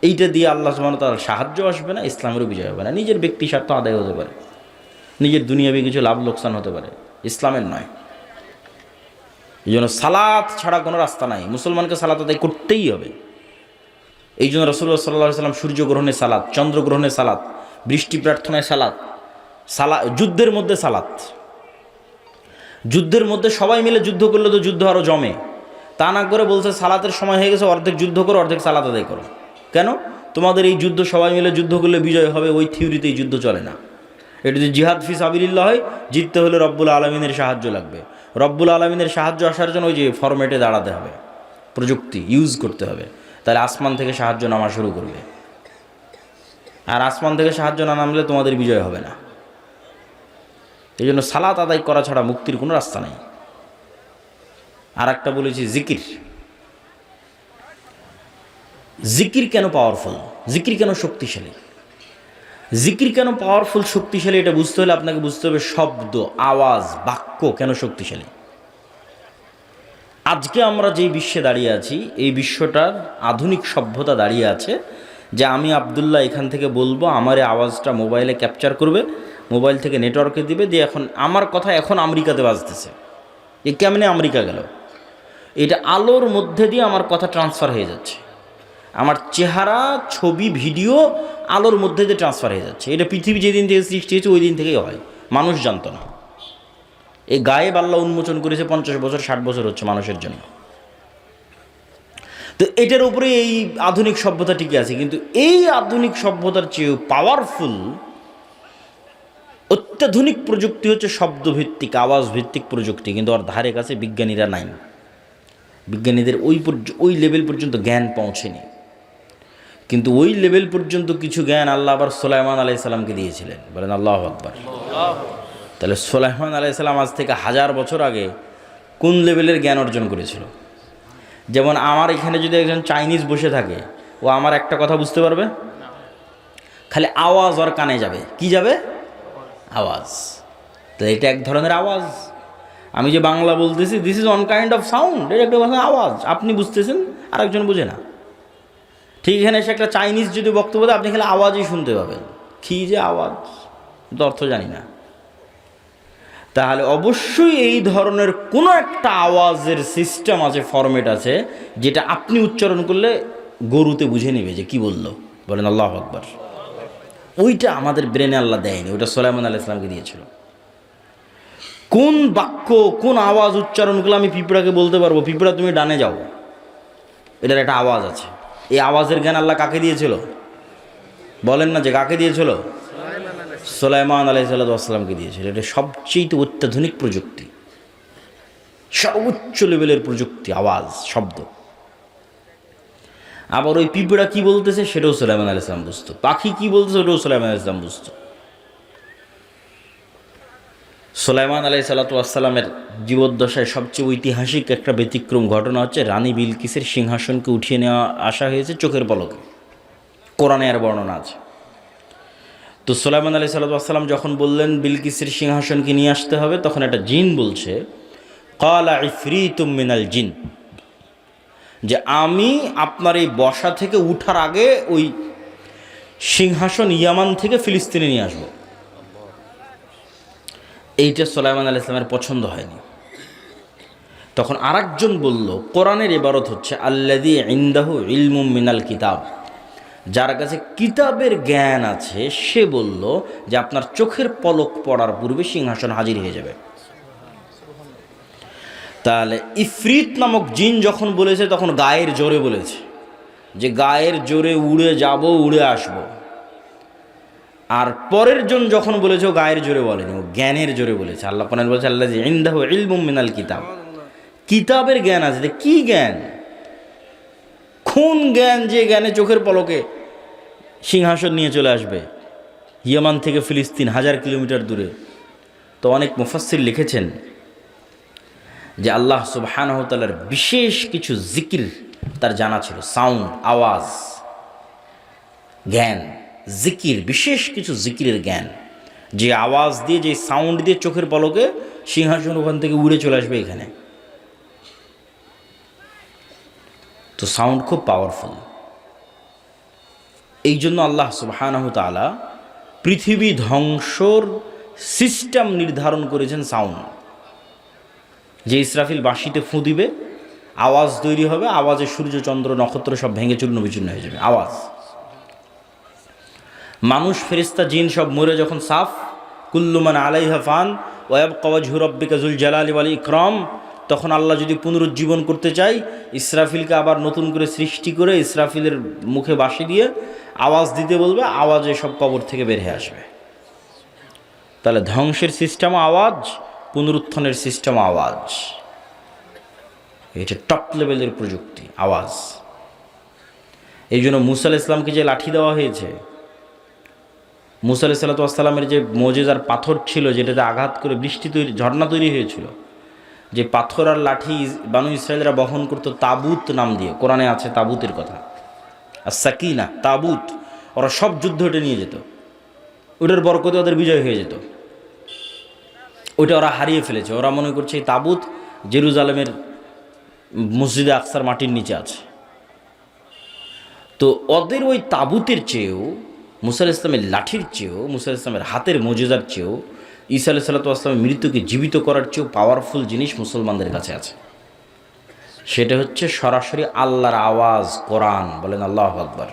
[SPEAKER 1] এইটা দিয়ে আল্লাহ সুবহানাহু ওয়া তাআলার সাহায্য আসবে না, ইসলামেরও বিজয় হবে না। নিজের ব্যক্তি স্বার্থ আদায় হতে পারে, নিজের দুনিয়াবি কিছু লাভ লোকসান হতে পারে, ইসলামের নয়। এই জন্য সালাত ছাড়া কোনো রাস্তা নাই। মুসলমানকে সালাত আদায় করতেই হবে। এই জন্য রাসূলুল্লাহ সাল্লাল্লাহু আলাইহি ওয়াসাল্লাম সূর্যগ্রহণে সালাত, চন্দ্রগ্রহণে সালাত, বৃষ্টি প্রার্থনায় সালাত, যুদ্ধের মধ্যে সালাত। যুদ্ধের মধ্যে সবাই মিলে যুদ্ধ করলে তো যুদ্ধ আরও জমে। তা না করে বলছে সালাতের সময় হয়ে গেছে, অর্ধেক যুদ্ধ করো, অর্ধেক সালাত আদায় করো। কেন? তোমাদের এই যুদ্ধ সবাই মিলে যুদ্ধ করলে বিজয় হবে, ওই থিওরিতে এই যুদ্ধ চলে না। এটা যদি জিহাদ ফি সাবিলিল্লাহ হয়, জিততে হলে রব্বুল আলামিনের সাহায্য লাগবে। রব্বুল আলামিনের সাহায্য আসার জন্য ওই যে ফরম্যাটে দাঁড়াতে হবে, প্রযুক্তি ইউজ করতে হবে। তাহলে আসমান থেকে সাহায্য নামা শুরু করবে। আর আসমান থেকে সাহায্য না নামলে তোমাদের বিজয় হবে না। এই জন্য সালাত আদায় করা ছাড়া মুক্তির কোনো রাস্তা নেই। আর একটা বলেছি জিকির। জিকির কেন পাওয়ারফুল? জিকির কেন শক্তিশালী? জিকির কেন পাওয়ারফুল, শক্তিশালী? এটা বুঝতে হলে আপনাকে বুঝতে হবে শব্দ, আওয়াজ, বাক্য কেন শক্তিশালী। আজকে আমরা যেই বিশ্বে দাঁড়িয়ে আছি, এই বিশ্বটার আধুনিক সভ্যতা দাঁড়িয়ে আছে যে আমি আব্দুল্লাহ এখান থেকে বলবো, আমার এই আওয়াজটা মোবাইলে ক্যাপচার করবে, মোবাইল থেকে নেটওয়ার্কে দিবে, দিয়ে এখন আমার কথা এখন আমেরিকাতে বাজতেছে। এ কেমনে আমেরিকা গেল? এটা আলোর মধ্যে দিয়ে আমার কথা ট্রান্সফার হয়ে যাচ্ছে। আমার চেহারা, ছবি, ভিডিও আলোর মধ্যে দিয়ে ট্রান্সফার হয়ে যাচ্ছে। এটা পৃথিবী যেদিন থেকে সৃষ্টি হয়েছে ওই দিন থেকেই হয়, মানুষ জানতো না। এই গায়েব আল্লাহ উন্মোচন করেছে 50 বছর 60 বছর হচ্ছে মানুষের জন্য। তো এটার উপরে এই আধুনিক সভ্যতা টিকে আছে। কিন্তু এই আধুনিক সভ্যতার চেয়েও পাওয়ারফুল অত্যাধুনিক প্রযুক্তি হচ্ছে শব্দভিত্তিক, আওয়াজ ভিত্তিক প্রযুক্তি। কিন্তু ওর ধারে কাছে বিজ্ঞানীরা নাই। বিজ্ঞানীদের ওই লেভেল পর্যন্ত জ্ঞান পৌঁছেনি। কিন্তু ওই লেভেল পর্যন্ত কিছু জ্ঞান আল্লাহ আবার সুলাইমান আলাইহিস সালামকে দিয়েছিলেন। বলেন আল্লাহু আকবার। তাহলে সুলাইমান আলাইহিস সালাম আজ থেকে 1000 বছর আগে কোন লেভেলের জ্ঞান অর্জন করেছিল? যেমন আমার এখানে যদি একজন চাইনিজ বসে থাকে, ও আমার একটা কথা বুঝতে পারবে? খালি আওয়াজ ওর কানে যাবে। কি যাবে? আওয়াজ। তো এটা এক ধরনের আওয়াজ। আমি যে বাংলা বলতেছি, this is one kind of sound. এটা একটা আওয়াজ, আপনি বুঝতেছেন, আরেকজন বুঝে না। ঠিক এখানে এসে একটা চাইনিজ যদি বক্তব্য দেয়, আপনি খালি আওয়াজই শুনতে পাবেন। কী যে আওয়াজ, তো অর্থ জানি না। তাহলে অবশ্যই এই ধরনের কোনো একটা আওয়াজের সিস্টেম আছে, ফরম্যাট আছে, যেটা আপনি উচ্চারণ করলে গরুতে বুঝে নেবে যে কি বললো। বলেন আল্লাহু আকবার। ওইটা আমাদের ব্রেনে আল্লাহ দেয়নি, ওইটা সুলাইমান আলাইহিস সালামকে দিয়েছিল। কোন বাক্য, কোন আওয়াজ উচ্চারণ করলে আমি পিঁপড়াকে বলতে পারবো, পিঁপড়া তুমি ডানে যাও, এটার একটা আওয়াজ আছে। এই আওয়াজের জ্ঞান আল্লাহ কাকে দিয়েছিল? বলেন না যে কাকে দিয়েছিল? সুলাইমান আলাইহিস সালামকে দিয়েছিল। এটা সবচেয়ে অত্যাধুনিক প্রযুক্তি, সর্বোচ্চ লেভেলের প্রযুক্তি, আওয়াজ, শব্দ। আবার ওই পিঁপড়া কি বলতেছে সেটাও সুলাইমান আলাইহিস সালাম বুঝতো, পাখি কি বলতেছে ওটাও সুলাইমান আলাইহিস সালাম বুঝতো। সুলাইমান আলাইহিস সালামের জীবদ্দশায় সবচেয়ে ঐতিহাসিক একটা ব্যতিক্রম ঘটনা হচ্ছে রানী বিলকিসের সিংহাসনকে উঠিয়ে নেওয়া আসা হয়েছে চোখের পলকে। কোরআনে আর বর্ণনা আছে। তো সুলাইমান আলাইহিস সালাম যখন বললেন বিলকিসের সিংহাসনকে নিয়ে আসতে হবে, তখন একটা জিন বলছে, ক্বালা ইফরিতুম মিনাল জিন, যে আমি আপনার এই বসা থেকে উঠার আগে ওই সিংহাসন ইয়ামান থেকে ফিলিস্তিনে নিয়ে আসবো। এইটা সুলাইমান আলাইহিস সালামের পছন্দ হয়নি। তখন আরেকজন বলল, কোরআনের ইবারত হচ্ছে আল্লাযী ইনদাহু ইলমুম মিনাল কিতাব, যার কাছে কিতাবের জ্ঞান আছে, সে বলল যে আপনার চোখের পলক পড়ার পূর্বে সিংহাসন হাজির হয়ে যাবে। তাহলে ইফরিত নামক জিন যখন বলেছে তখন গায়ের জোরে বলেছে, যে গায়ের জোরে উড়ে যাব, উড়ে আসব। আর পরের জন যখন বলেছে ও গায়ের জোরে বলেনি, ও জ্ঞানের জোরে বলেছে। আল্লাহ কোরআন বলেছে আল্লাহ ইনদাহু ইলমুম মিনাল কিতাব, কিতাবের জ্ঞান আছে। কি জ্ঞান? কোন জ্ঞান? যে জ্ঞানে চোখের পলকে সিংহাসন নিয়ে চলে আসবে ইয়ামান থেকে ফিলিস্তিন 1000 কিলোমিটার দূরে। তো অনেক মুফাসসির লিখেছেন যে আল্লাহ সুবহানাহু ওয়া তাআলার বিশেষ কিছু জিকির তার জানা ছিল, সাউন্ড, আওয়াজ, জ্ঞান, জিকির, বিশেষ কিছু জিকিরের জ্ঞান, যে আওয়াজ দিয়ে, যে সাউন্ড দিয়ে চোখের পলকে সিংহাসন ওখান থেকে উড়ে চলে আসবে এখানে। তো সাউন্ড খুব পাওয়ারফুল। এই জন্য আল্লাহ সুবহানাহু ওয়া তাআলা পৃথিবী ধ্বংসর সিস্টেম নির্ধারণ করেছেন সাউন্ড। যে ইসরাফিল বাঁশিতে ফুঁ দিবে, আওয়াজ তৈরি হবে, আওয়াজে সূর্য চন্দ্র নক্ষত্র সব ভেঙে চূর্ণ বিচূর্ণ হয়ে যাবে আওয়াজ। মানুষ, ফেরেশতা, জিন সব মরে যখন সাফ, কুল্লু মান আলাইহা ফান ওয়া ইয়াবকা ওয়াজহু রাব্বিকা যুল জালালি ওয়াল ইকরাম, তখন আল্লাহ যদি পুনরুজ্জীবন করতে চাই, ইসরাফিলকে আবার নতুন করে সৃষ্টি করে ইসরাফিলের মুখে বাঁশি দিয়ে আওয়াজ দিতে বলবে, আওয়াজে সব কবর থেকে বের হয়ে আসবে। তাহলে ধ্বংসের সিস্টেম আওয়াজ, পুনরুত্থানের সিস্টেম আওয়াজ। এটা টপ লেভেলের প্রযুক্তি, আওয়াজ। এই জন্য মুসা আলাইহিস সালামকে যে লাঠি দেওয়া হয়েছে, মুসা আলাইহিস সালামের যে মুজিজার পাথর ছিল, যেটাতে আঘাত করে বৃষ্টি তৈরি, ঝর্ণা তৈরি হয়েছিল, যে পাথর আর লাঠি বানু ইসরায়েলরা বহন করত তাবুত নাম দিয়ে, কোরআনে আছে তাবুতের কথা, আর সাকিনা, তাবুত। ওরা সব যুদ্ধ ওটা নিয়ে যেত, ওটার বরকতে ওদের বিজয় হয়ে যেত। ওটা ওরা হারিয়ে ফেলেছে। ওরা মনে করছে এই তাবুত জেরুজালেমের মসজিদে আকসার মাটির নিচে আছে। তো ওদের ওই তাবুতের চেয়েও, মুসা আলাইহিস সালামের লাঠির চেয়েও, মুসা আলাইহিস সালামের হাতের মুজিজার চেয়েও, ঈসা আলাইহিস সালামের মৃত্যুকে জীবিত করার চেয়েও পাওয়ারফুল জিনিস মুসলমানদের কাছে আছে। সেটা হচ্ছে সরাসরি আল্লাহর আওয়াজ, কোরআন। বলেন আল্লাহু আকবার।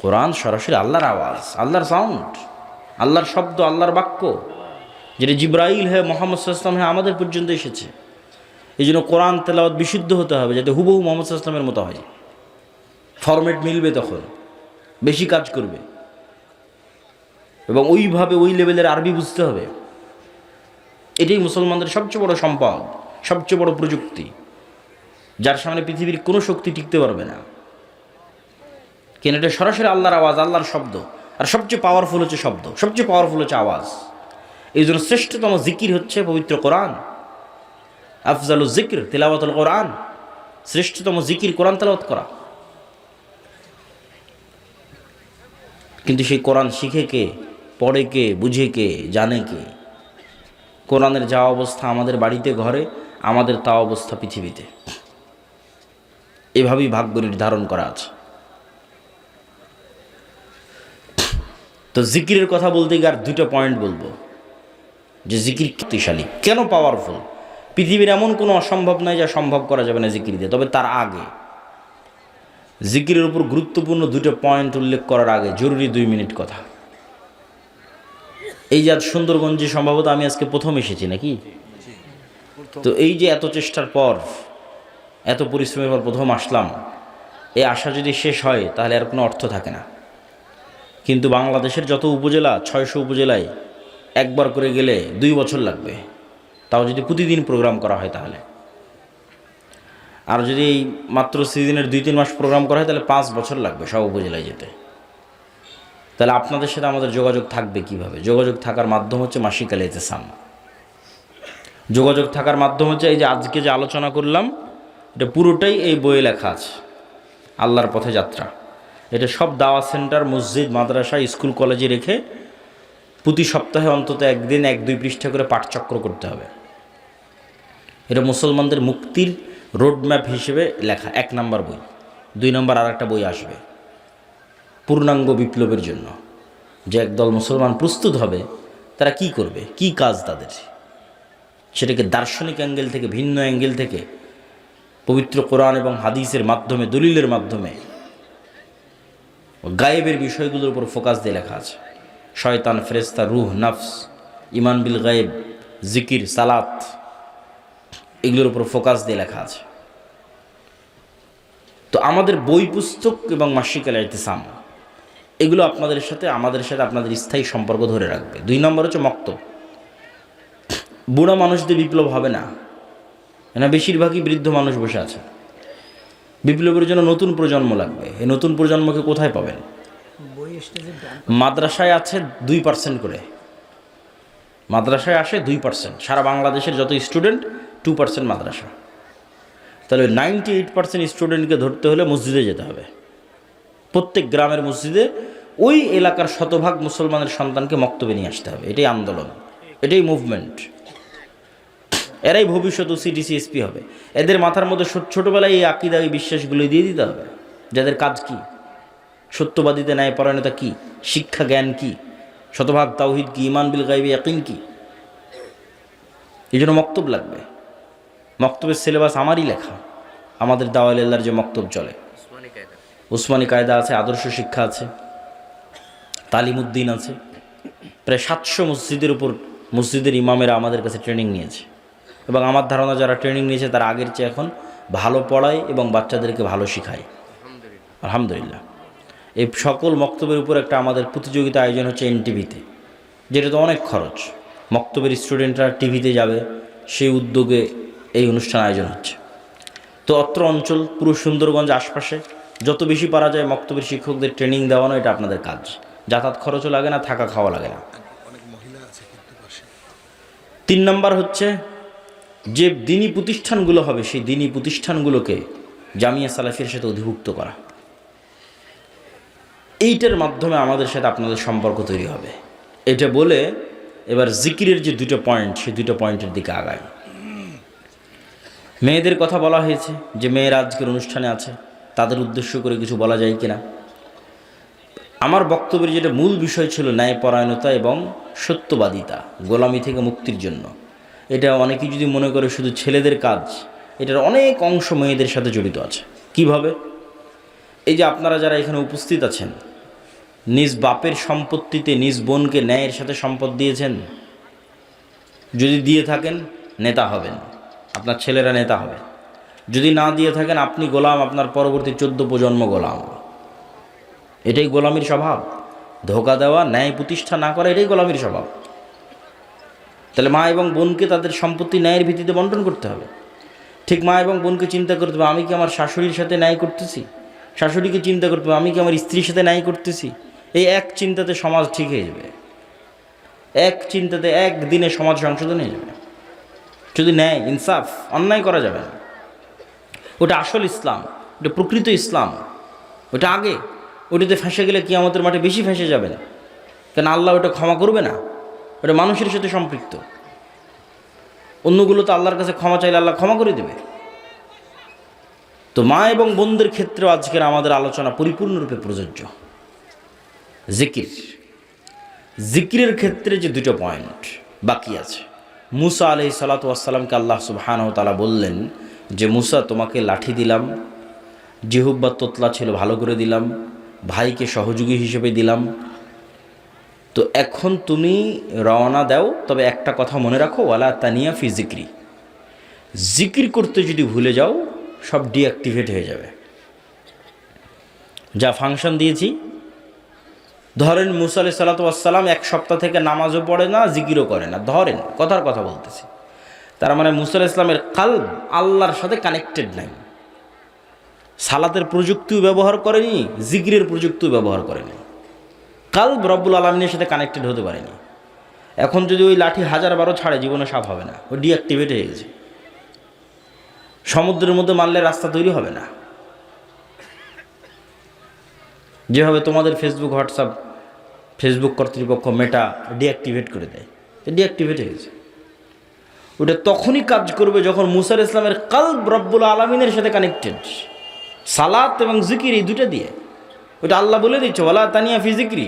[SPEAKER 1] কোরআন সরাসরি আল্লাহর আওয়াজ, আল্লাহর সাউন্ড, আল্লাহর শব্দ, আল্লাহর বাক্য, যেটা জিব্রাইল হয়ে মুহাম্মদ সাল্লাল্লাহু আলাইহি ওয়াসাল্লাম হয়ে আমাদের পর্যন্ত এসেছে। এই জন্য কোরআন তেলাওয়াত বিশুদ্ধ হতে হবে, যাতে হুবহু মুহাম্মদ সাল্লাল্লাহু আলাইহি ওয়াসাল্লামের মতো হয়। ফরম্যাট মিলবে, তখন বেশি কাজ করবে, এবং ওইভাবে ওই লেভেলের আরবি বুঝতে হবে। এটাই মুসলমানদের সবচেয়ে বড় সম্পদ, সবচেয়ে বড় প্রযুক্তি, যার সামনে পৃথিবীর কোনো শক্তি টিকতে পারবে না। কেন? এটা সরাসরি আল্লাহর আওয়াজ, আল্লাহর শব্দ। আর সবচেয়ে পাওয়ারফুল হচ্ছে শব্দ, সবচেয়ে পাওয়ারফুল হচ্ছে আওয়াজ। এই জন্য শ্রেষ্ঠতম জিকির হচ্ছে পবিত্র কোরআন। আফজালু জিকির তিলাওয়াতুল কোরআন, শ্রেষ্ঠতম জিকির কোরআন তেলাওয়াত করা। কিন্তু সেই কোরআন শিখে কে, পড়ে কে, বুঝে কে, জানে কে? কোরআনের যা অবস্থা আমাদের বাড়িতে ঘরে, আমাদের তা অবস্থা পৃথিবীতে। এভাবেই ভাগ্য নির্ধারণ করা আছে। তো জিকিরের কথা বলতে গিয়ে আর দুটো পয়েন্ট বলবো, যে জিকির শক্তিশালী, কেন পাওয়ারফুল। পৃথিবীর এমন কোনো অসম্ভব নয় যা সম্ভব করা যাবে না জিকির দিয়ে। তবে তার আগে জিকিরের উপর গুরুত্বপূর্ণ দুটো পয়েন্ট উল্লেখ করার আগে জরুরি 2 মিনিট কথা। এই যে আজ সুন্দরগঞ্জে সম্ভবত আমি আজকে প্রথম এসেছি নাকি? তো এই যে এত চেষ্টার পর, এত পরিশ্রমের পর প্রথম আসলাম, এই আশা যদি শেষ হয় তাহলে আর কোনো অর্থ থাকে না। কিন্তু বাংলাদেশের যত উপজেলা, 600 উপজেলায় একবার করে গেলে 2 বছর লাগবে, তাও যদি প্রতিদিন প্রোগ্রাম করা হয় তাহলে। আর যদি এই মাত্র সিজনের 2-3 মাস প্রোগ্রাম করা হয় তাহলে 5 বছর লাগবে সব উপজেলায় যেতে। তাহলে আপনাদের সাথে আমাদের যোগাযোগ থাকবে কিভাবে? যোগাযোগ থাকার মাধ্যম হচ্ছে মাসিক আল ইতিসাম। যোগাযোগ থাকার মাধ্যম হচ্ছে এই যে আজকে যে আলোচনা করলাম, এটা পুরোটাই এই বইয়ে লেখা আছে, আল্লাহর পথে যাত্রা। এটা সব দাওয়া সেন্টার, মসজিদ, মাদ্রাসা, স্কুল, কলেজে রেখে প্রতি সপ্তাহে অন্তত একদিন 1-2 পৃষ্ঠা করে পাঠচক্র করতে হবে। এটা মুসলমানদের মুক্তির রোডম্যাপ হিসেবে লেখা 1 নম্বর বই। 2 নম্বর আর একটা বই আসবে পূর্ণাঙ্গ বিপ্লবের জন্য, যে একদল মুসলমান প্রস্তুত হবে, তারা কি করবে, কি কাজ তাদের, সেটাকে দার্শনিক অ্যাঙ্গেল থেকে, ভিন্ন অ্যাঙ্গেল থেকে, পবিত্র কোরআন এবং হাদিসের মাধ্যমে, দলিলের মাধ্যমে, গায়েবের বিষয়গুলোর উপর ফোকাস দিয়ে লেখা আছে। শয়তান, ফেরেশতা, রূহ, নফস, ইমান বিল গায়েব, জিকির, সালাত, এগুলোর উপর ফোকাস দিয়ে লেখা আছে। তো আমাদের বই পুস্তক এবং মাসিক আল ইতিসাম এগুলো আপনাদের সাথে আমাদের সাথে আপনাদের স্থায়ী সম্পর্ক ধরে রাখবে। 2 নম্বর হচ্ছে মক্তব। বুড়া মানুষদের বিপ্লব হবে না, না বেশিরভাগই বৃদ্ধ মানুষ বসে আছে। বিপ্লবের জন্য নতুন প্রজন্ম লাগবে। এই নতুন প্রজন্মকে কোথায় পাবেন? মাদ্রাসায় আছে 2% করে, মাদ্রাসায় আসে 2%। সারা বাংলাদেশের যত স্টুডেন্ট 2% মাদ্রাসা। তাহলে 98% স্টুডেন্টকে ধরতে হলে মসজিদে যেতে হবে। প্রত্যেক গ্রামের মসজিদে ওই এলাকার শতভাগ মুসলমানের সন্তানকে মক্তবে নিয়ে আসতে হবে। এটাই আন্দোলন, এটাই মুভমেন্ট। এরাই ভবিষ্যৎ সিডিসি এসপি হবে। এদের মাথার মধ্যে ছোটোবেলায় এই আকিদা, এই বিশ্বাসগুলো দিয়ে দিতে হবে। যাদের কাজ কি, সত্যবাদিতা, ন্যায় পরায়ণতা কি, শিক্ষা জ্ঞান কি, শতভাগ তাওহিদ কি, ঈমান বিল গায়বি ইয়াকিন কি। এই জন্য মক্তব লাগবে। মক্তবের সিলেবাস আমারই লেখা। আমাদের দাওয়ায়ে আল্লাহর যে মক্তব চলে, উসমানী কায়দা আছে, আদর্শ শিক্ষা আছে, তালিমউদ্দিন আছে। প্রায় 700 মসজিদের উপর মসজিদের ইমামেরা আমাদের কাছে ট্রেনিং নিয়েছে, এবং আমার ধারণা যারা ট্রেনিং নিয়েছে তারা আগের চেয়ে এখন ভালো পড়ায় এবং বাচ্চাদেরকে ভালো শেখায়, আলহামদুলিল্লাহ। এই সকল মক্তবের উপর একটা আমাদের প্রতিযোগিতা আয়োজন হচ্ছে এনটিভিতে, যেটা তো অনেক খরচ। মক্তবের স্টুডেন্টরা টিভিতে যাবে, সেই উদ্যোগে এই অনুষ্ঠান আয়োজন হচ্ছে। তো অত্র অঞ্চল পুরো সুন্দরগঞ্জ আশপাশে যত বেশি পারা যায় মক্তবের শিক্ষকদের ট্রেনিং দেওয়ানো, এটা আপনাদের কাজ। যাতায়াত খরচও লাগে না, থাকা খাওয়া লাগে না। 3 নম্বর হচ্ছে যে দিনী প্রতিষ্ঠানগুলো হবে, সেই দিনী প্রতিষ্ঠানগুলোকে জামিয়া সালাফিয়ার সাথে অধিভুক্ত করা। এইটার মাধ্যমে আমাদের সাথে আপনাদের সম্পর্ক তৈরি হবে। এটা বলে এবার জিকিরের যে 2টা পয়েন্ট, সেই 2টা পয়েন্টের দিকে আগায়। মেয়েদের কথা বলা হয়েছে যে মেয়েরা আজকের অনুষ্ঠানে আছে, তাদের উদ্দেশ্য করে কিছু বলা যায় কিনা। আমার বক্তব্যের যেটা মূল বিষয় ছিল ন্যায়পরায়ণতা এবং সত্যবাদিতা, গোলামি থেকে মুক্তির জন্য। এটা অনেকেই যদি মনে করে শুধু ছেলেদের কাজ, এটার অনেক অংশ মেয়েদের সাথে জড়িত আছে। কিভাবে? এই যে আপনারা যারা এখানে উপস্থিত আছেন, নিজ বাপের সম্পত্তিতে নিজ বোনকে ন্যায়ের সাথে সম্পদ দিয়েছেন? যদি দিয়ে থাকেন নেতা হবেন, আপনার ছেলেরা নেতা হবে। যদি না দিয়ে থাকেন আপনি গোলাম, আপনার পরবর্তী 14 প্রজন্ম গোলাম। এটাই গোলামির স্বভাব। ধোঁকা দেওয়া, ন্যায় প্রতিষ্ঠা না করা, এটাই গোলামির স্বভাব। তাহলে মা এবং বোনকে তাদের সম্পত্তি ন্যায়ের ভিত্তিতে বন্টন করতে হবে। ঠিক মা এবং বোনকে চিন্তা করতে হবে, আমি কি আমার শাশুড়ির সাথে ন্যায় করতেছি? শাশুড়িকে চিন্তা করতে হবে, আমি কি আমার স্ত্রীর সাথে ন্যায় করতেছি? এই এক চিন্তাতে সমাজ ঠিক হয়ে যাবে। এক চিন্তাতে একদিনে সমাজ সংশোধন হয়ে যাবে। যদি ন্যায় ইনসাফ, অন্যায় করা যাবে না। ওটা আসল ইসলাম, ওটা প্রকৃত ইসলাম। ওটা আগে, ওটাতে ফেঁসে গেলে কিয়ামতের মাঠে বেশি ফেঁসে যাবেন। কেন আল্লাহ ওটা ক্ষমা করবে না, ওটা মানুষের সাথে সম্পৃক্ত। অন্যগুলো তো আল্লাহর কাছে ক্ষমা চাইলে আল্লাহ ক্ষমা করে দেবে। তো মা এবং বোনদের ক্ষেত্রেও আজকের আমাদের আলোচনা পরিপূর্ণরূপে প্রযোজ্য। জিকিরের ক্ষেত্রে যে 2টা পয়েন্ট বাকি আছে। মুসা আলাইহিস সালাতু ওয়াস সালামকে আল্লাহ সুবহানাহু ওয়া তাআলা বললেন যে মুসা, তোমাকে লাঠি দিলাম, জিহ্বা তোতলা ছিল ভালো করে দিলাম, ভাইকে সহযোগী হিসেবে দিলাম। তো এখন তুমি রওনা দাও, তবে একটা কথা মনে রাখো, ওয়ালা তানিয়া ফি জিক্রি। জিকির করতে যদি ভুলে যাও সব ডিঅ্যাক্টিভেট হয়ে যাবে। যা ফাংশন দিয়েছি, ধরেন মুসা আলাইহিস সালাতু ওয়াস সালাম 1 সপ্তাহ থেকে নামাজও পড়ে না, জিকিরও করে না, ধরেন কথার কথা বলতেছি। তার মানে মুসা আলাইহিস সালামের কলব আল্লাহর সাথে কানেক্টেড নাই। সালাতের প্রযুক্তিও ব্যবহার করেনি, জিকিরের প্রযুক্তিও ব্যবহার করেনি। কলব রব্বুল আলামিনের সাথে কানেক্টেড হতে পারেনি। এখন যদি ওই লাঠি 1000 ছাড়ে জীবনে সাফ হবে না, ও ডিঅ্যাক্টিভেট হয়ে গেছে। সমুদ্রের মধ্যে মারলে রাস্তা তৈরি হবে না। যেভাবে তোমাদের ফেসবুক, হোয়াটসঅ্যাপ, ফেসবুক কর্তৃপক্ষ মেটা ডিঅ্যাক্টিভেট করে দেয়, ডিঅ্যাক্টিভেট হয়ে গেছে। ওটা তখনই কাজ করবে যখন মুসা আলাইহিস সালামের কলব রব্বুল আলামিনের সাথে কানেক্টেড। সালাত এবং জিকির এই 2টা দিয়ে। ওটা আল্লাহ বলে দিচ্ছে, ওয়ালা তানিয়া ফি জিক্রি,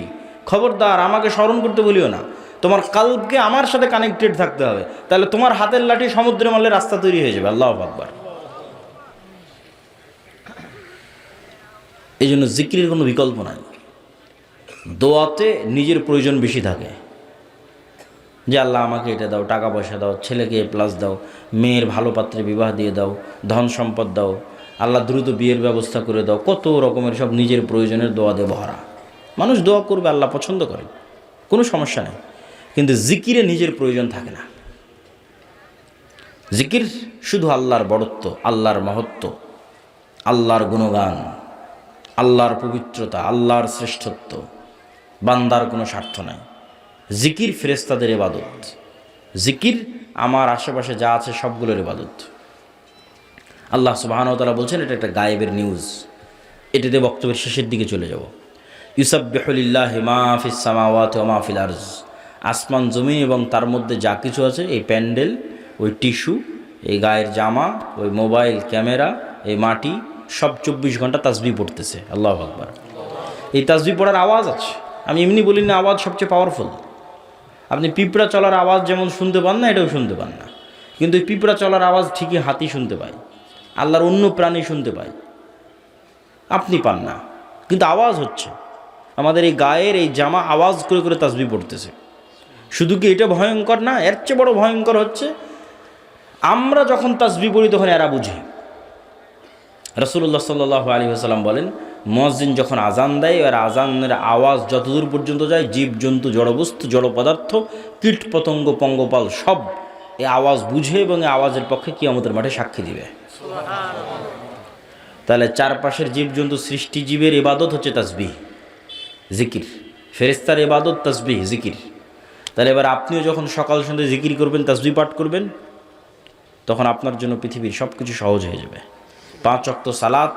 [SPEAKER 1] খবরদার আমাকে স্মরণ করতে বলিও না, তোমার কলবকে আমার সাথে কানেক্টেড থাকতে হবে। তাহলে তোমার হাতের লাঠি সমুদ্রে মারলে রাস্তা তৈরি হয়ে যাবে। আল্লাহু আকবার। এই জন্য জিকিরের কোনো বিকল্প নাই। দোয়াতে নিজের প্রয়োজন বেশি থাকে, যে আল্লাহ আমাকে এটা দাও, টাকা পয়সা দাও, ছেলেকে A+ দাও, মেয়ের ভালো পাত্রে বিবাহ দিয়ে দাও, ধন সম্পদ দাও, আল্লাহ দ্রুত বিয়ের ব্যবস্থা করে দাও, কত রকমের সব নিজের প্রয়োজনের দোয়া দিয়ে ভরা। মানুষ দোয়া করবে, আল্লাহ পছন্দ করে, কোনো সমস্যা নেই, কিন্তু জিকিরে নিজের প্রয়োজন থাকে না। জিকির শুধু আল্লাহর বড়ত্ব, আল্লাহর মহত্ব, আল্লাহর গুণগান, আল্লাহর পবিত্রতা, আল্লাহর শ্রেষ্ঠত্ব, বান্দার কোনো স্বার্থ নাই। জিকির ফেরেশতাদের ইবাদত, জিকির আমার আশেপাশে যা আছে সবগুলোর ইবাদত। আল্লাহ সুবহানাহু ওয়া তাআলা বলছেন এটা একটা গায়েবের নিউজ। এটাতে বক্তব্যের শেষের দিকে চলে যাব। ইউসাব্বিহু লিল্লাহি মা ফিস সামাওয়াতি ওয়া মা ফিল আরজ, আসমান জমিন এবং তার মধ্যে যা কিছু আছে, এই প্যান্ডেল, ওই টিস্যু, এই গায়ের জামা, ওই মোবাইল ক্যামেরা, এই মাটি, সব 24 ঘন্টা তাসবিহ পড়তেছে। আল্লাহু আকবার। এই তাসবিহ পড়ার আওয়াজ আছে, আমি এমনি বলি না, আওয়াজ সবচেয়ে পাওয়ারফুল। আপনি পিঁপড়া চলার আওয়াজ যেমন শুনতে পান না, এটাও শুনতে পান না, কিন্তু এই পিঁপড়া চলার আওয়াজ ঠিকই হাতি শুনতে পায়, আল্লাহর অন্য প্রাণী শুনতে পায়, আপনি পান না, কিন্তু আওয়াজ হচ্ছে। আমাদের এই গায়ের এই জামা আওয়াজ করে করে তাসবিহ পড়তেছে। শুধু কি এটা ভয়ঙ্কর না, এর চেয়ে বড় ভয়ঙ্কর হচ্ছে আমরা যখন তাসবিহ পড়ি তখন এরা বুঝে। রাসূলুল্লাহ সাল্লাল্লাহু আলাইহি ওয়াসাল্লাম বলেন, মুয়াজ্জিন যখন আজান দেয়, আর আজানের আওয়াজ যতদূর পর্যন্ত যায়, জীবজন্তু, জড়বস্তু, জড় পদার্থ, কীট পতঙ্গ, পঙ্গপাল সব এই আওয়াজ বুঝে এবং এই আওয়াজের পক্ষে কিয়ামতের মাঠে সাক্ষী দিবে। তাহলে চারপাশের জীবজন্তু, সৃষ্টিজীবের ইবাদত হচ্ছে তাসবিহ, জিকির। ফেরেশতার ইবাদত তাসবিহ, জিকির। তাহলে এবার আপনিও যখন সকাল সন্ধ্যা জিকির করবেন, তাসবিহ পাঠ করবেন, তখন আপনার জন্য পৃথিবীর সব কিছু সহজ হয়ে যাবে। 5 ওয়াক্ত সালাত,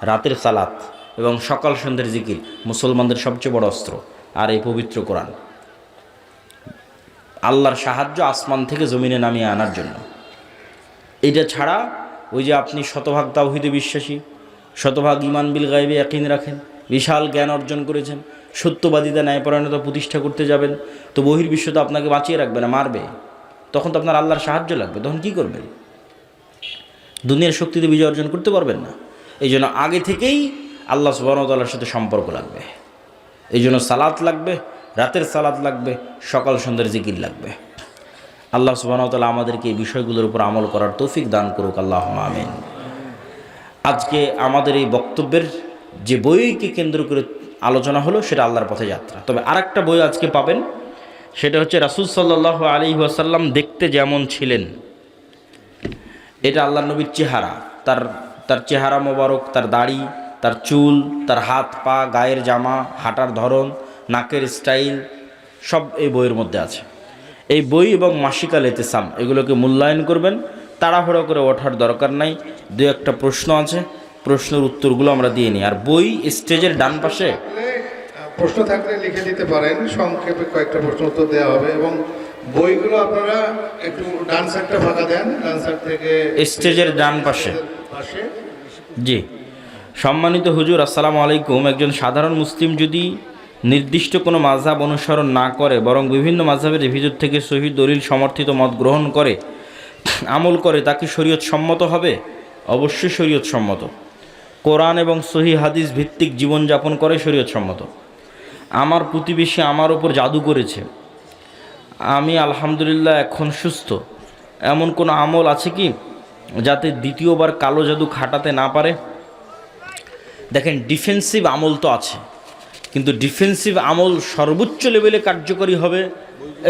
[SPEAKER 1] রাতের সালাত এবং সকাল সন্ধ্যের জিকির মুসলমানদের সবচেয়ে বড় অস্ত্র। আর এই পবিত্র কোরআন, আল্লাহর সাহায্য আসমান থেকে জমিনে নামিয়ে আনার জন্য। এটা ছাড়া ওই যে আপনি শতভাগ তাওহীদে বিশ্বাসী, শতভাগ ঈমান বিল গায়বে ইয়াকিন রাখেন, বিশাল জ্ঞান অর্জন করেছেন, সত্যবাদিতা, ন্যায়পরায়ণতা প্রতিষ্ঠা করতে যাবেন, তো বহির্বিশ্ব তো আপনাকে বাঁচিয়ে রাখবে না, মারবে। তখন তো আপনার আল্লাহর সাহায্য লাগবে, তখন কি করবেন? দুনিয়ার শক্তিতে বিজয় অর্জন করতে পারবেন না। এই জন্য আগে থেকেই আল্লাহ সুবহানাহু ওয়া তাআলার সাথে সম্পর্ক লাগবে। এই জন্য সালাত লাগবে, রাতের সালাত লাগবে, সকাল সন্ধ্যার জিকির লাগবে। আল্লাহ সুবহানাহু ওয়া তাআলা আমাদেরকে এই বিষয়গুলোর উপর আমল করার তৌফিক দান করুক, আল্লাহুম্মা আমিন। আজকে আমাদের এই বক্তব্যের যে বইকে কেন্দ্র করে আলোচনা হলো সেটা আল্লাহর পথে যাত্রা। তবে আরেকটা বই আজকে পাবেন, সেটা হচ্ছে রাসূল সাল্লাল্লাহু আলাইহি ওয়াসাল্লাম দেখতে যেমন ছিলেন। এটা আল্লাহর নবীর চেহারা, তার চেহারা মোবারক, তার দাড়ি, তার চুল, তার হাত পা, গায়ের জামা, হাঁটার ধরন, নাকের স্টাইল সব এই বইয়ের মধ্যে আছে। এই বই এবং মাসিকাল ইতিসাম এগুলোকে মূল্যায়ন করবেন। তাড়াহুড়ো করে ওঠার দরকার নাই। 2-1টা প্রশ্ন আছে, প্রশ্নের উত্তরগুলো আমরা দিয়ে নিই। আর বই স্টেজের ডান পাশে
[SPEAKER 2] প্রশ্ন থাকলে লিখে দিতে পারেন, সংক্ষেপে কয়েকটা প্রশ্ন উত্তর দেওয়া হবে। এবং বইগুলো আপনারা একটু ডান সাইডটা ফাঁকা দেন, ডান সাইড থেকে
[SPEAKER 1] স্টেজের ডান পাশে। জি, সম্মানিত হুজুর, আসসালামু আলাইকুম। একজন সাধারণ মুসলিম যদি নির্দিষ্ট কোনো মাযহাব অনুসরণ না করে, বরং বিভিন্ন মাযহাবের ভিতর থেকে সহিহ দলিল সমর্থিত মত গ্রহণ করে আমল করে, তা কি শরীয়ত সম্মত হবে? অবশ্যই শরীয়ত সম্মত। কোরআন এবং সহিহ হাদিস ভিত্তিক জীবনযাপন করে শরীয়ত সম্মত। আমার প্রতিবেশী আমার ওপর জাদু করেছে, আমি আলহামদুলিল্লাহ এখন সুস্থ। এমন কোনো আমল আছে কি যাতে দ্বিতীয়বার কালো জাদু খাটাতে না পারে? দেখেন, ডিফেন্সিভ আমল তো আছে, কিন্তু ডিফেন্সিভ আমল সর্বোচ্চ লেভেলে কার্যকরী হবে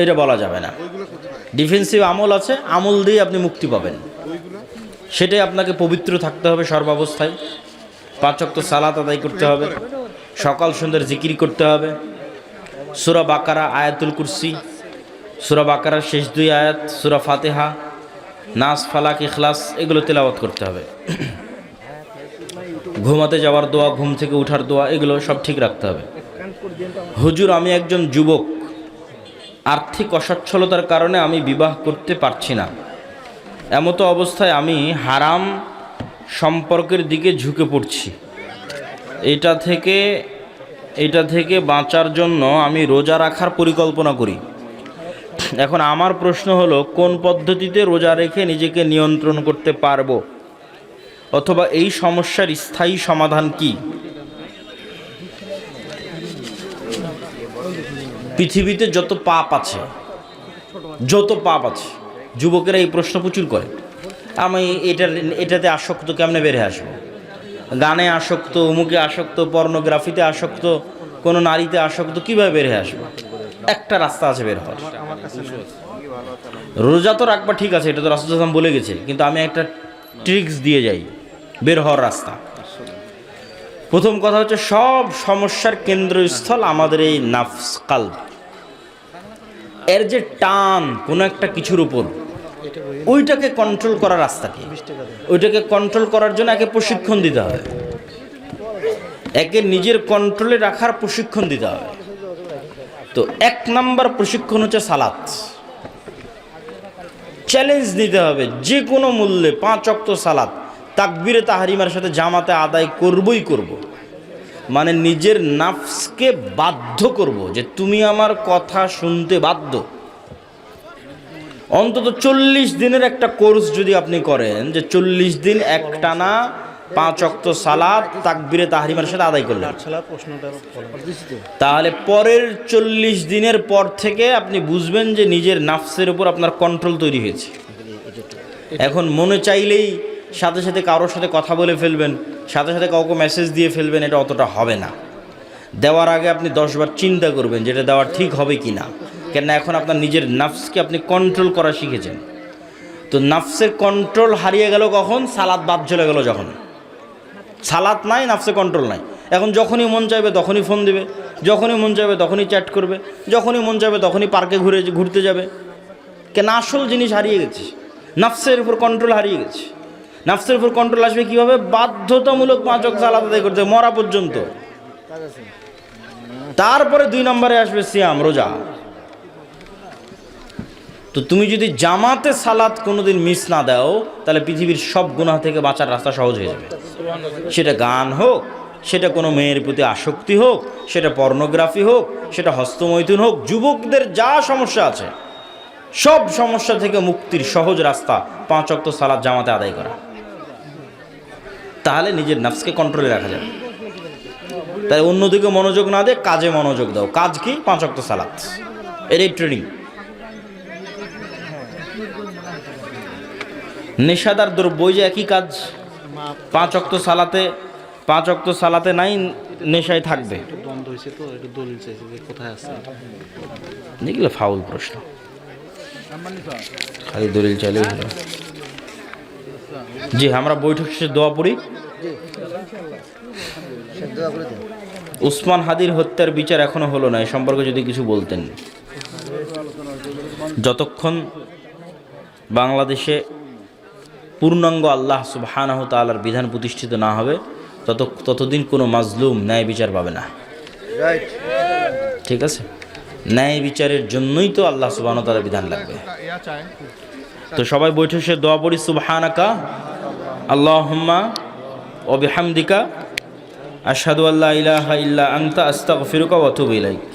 [SPEAKER 1] এটা বলা যাবে না। ডিফেন্সিভ আমল আছে, আমল দিয়ে আপনি মুক্তি পাবেন। সেটাই আপনাকে পবিত্র থাকতে হবে সর্বাবস্থায়। 5 ওয়াক্ত সালাত আদায় করতে হবে, সকাল সন্ধ্যার জিকির করতে হবে, সূরা বাকারা, আয়াতুল কুরসি, সূরা বাকারার শেষ 2 আয়াত, সূরা ফাতিহা, নাস, ফালাক, ইখলাস এগুলো তেলাওয়াত করতে হবে। ঘুমাতে যাওয়ার দোয়া, ঘুম থেকে ওঠার দোয়া, এগুলো সব ঠিক রাখতে হবে। হুজুর, আমি একজন যুবক, আর্থিক অসচ্ছলতার কারণে আমি বিবাহ করতে পারছি না। এমতো অবস্থায় আমি হারাম সম্পর্কের দিকে ঝুঁকে পড়ছি। এটা থেকে বাঁচার জন্য আমি রোজা রাখার পরিকল্পনা করি। এখন আমার প্রশ্ন হলো, কোন পদ্ধতিতে রোজা রেখে নিজেকে নিয়ন্ত্রণ করতে পারবো, অথবা এই সমস্যার স্থায়ী সমাধান কি? পৃথিবীতে যত পাপ আছে, যুবকেরা এই প্রশ্ন প্রচুর করে, আমি এটাতে আসক্ত কেমনে বেরিয়ে আসবো? গানে আসক্ত, অমুকে আসক্ত, পর্নোগ্রাফিতে আসক্ত, কোনো নারীতে আসক্ত, কীভাবে বের হয়ে আসবে? একটা রাস্তা আছে বের হওয়ার। রোজা তো রাখবা, ঠিক আছে, এটা তো রাসূল সাল্লাল্লাহু আলাইহি ওয়াসাল্লাম বলে গেছে, কিন্তু আমি একটা ট্রিক্স দিয়ে যাই বের হওয়ার রাস্তা। প্রথম কথা হচ্ছে, সব সমস্যার কেন্দ্রস্থল আমাদের এই নাফস, কালব। এর যে টান কোনো একটা কিছুর উপর, ওইটাকে কন্ট্রোল করার রাস্তা কি? ওইটাকে কন্ট্রোল করার জন্য একে প্রশিক্ষণ দিতে হবে, একে নিজের কন্ট্রোলে রাখার প্রশিক্ষণ দিতে হবে। তো 1 নাম্বার প্রশিক্ষণ হচ্ছে সালাত। চ্যালেঞ্জ নিতে হবে, যে কোনো মূল্যে 5 ওয়াক্ত সালাত তাকবীরে তাহরিমার সাথে জামাতে আদায় করবই করব। মানে নিজের নাফসকে বাধ্য করব যে তুমি আমার কথা শুনতে বাধ্য। অন্তত 40 দিনের একটা কোর্স যদি আপনি করেন, যে 40 দিন একটানা 5 ওয়াক্ত সালাত তাকবীরে তাহরিমার সাথে আদায় করলেন, তাহলে পরের 40 দিনের পর থেকে আপনি বুঝবেন যে নিজের নাফসের উপর আপনার কন্ট্রোল তৈরি হয়েছে। এখন মনে চাইলেই সাথে সাথে কারোর সাথে কথা বলে ফেলবেন, সাথে সাথে কাউকে মেসেজ দিয়ে ফেলবেন, এটা অতটা হবে না। দেওয়ার আগে আপনি 10 বার চিন্তা করবেন যেটা দেওয়া ঠিক হবে কি না, কেন এখন আপনার নিজের নাফসকে আপনি কন্ট্রোল করা শিখেছেন। তো নাফসের কন্ট্রোল হারিয়ে গেল কখন? সালাত বাদ চলে গেল যখন। সালাত নাই, নাফসে কন্ট্রোল নাই। এখন যখনই মন চাইবে তখনই ফোন দেবে, যখনই মন চাইবে তখনই চ্যাট করবে, যখনই মন চাইবে তখনই পার্কে ঘুরতে যাবে। কেন? আসল জিনিস হারিয়ে গেছে, নাফসের উপর কন্ট্রোল হারিয়ে গেছে। নাফসের উপর কন্ট্রোল আসবে কীভাবে? বাধ্যতামূলক 5 ওয়াক্ত সালাত আদায় করতে মরা পর্যন্ত। তারপরে 2 নম্বরে আসবে সিয়াম, রোজা। তো তুমি যদি জামাতে সালাত কোনোদিন মিস না দাও, তাহলে পৃথিবীর সব গুনাহ থেকে বাঁচার রাস্তা সহজ হয়ে যাবে। সেটা গান হোক, সেটা কোনো মেয়ের প্রতি আসক্তি হোক, সেটা পর্নোগ্রাফি হোক, সেটা হস্তমৈথুন হোক, যুবকদের যা সমস্যা আছে সব সমস্যা থেকে মুক্তির সহজ রাস্তা 5 ওয়াক্ত সালাত জামাতে আদায় করা। তাহলে নিজের নাফসকে কন্ট্রোলে রাখা যাবে। তাই অন্যদিকে মনোযোগ না দিয়ে কাজে মনোযোগ দাও। কাজ কি? 5 ওয়াক্ত সালাত, এটাই ট্রেনিং। নেশাদার দ্রব্য, ওই যে একই কাজ। 5 ওয়াক্ত সালাতে নাই, নেশায় থাকবে। দেখলে ফাউল প্রশ্ন, খালি দলিল চাইলেই হলো। জি, আমরা বৈঠক শেষে দোয়া পড়ি। উসমান হাদির হত্যার বিচার এখনো হলো না, এ সম্পর্কে যদি কিছু বলতেন। যতক্ষণ বাংলাদেশে পূর্ণাঙ্গ আল্লাহ সুবহানাহু ওয়া তাআলার বিধান প্রতিষ্ঠিত না হবে, ততদিন কোনো মাজলুম ন্যায় বিচার পাবে না। ঠিক আছে? ন্যায় বিচারের জন্যই তো আল্লাহ সুবহানাহু ওয়া তাআলার বিধান লাগবে। তো সবাই বৈঠক শেষে দোয়া পড়ি। সুবহানাকা আল্লাহুম্মা ওয়া বিহামদিকা আশহাদু আল্লা ইলাহা ইল্লা আনতা আস্তাগফিরুকা ওয়া আতুবু ইলাইক।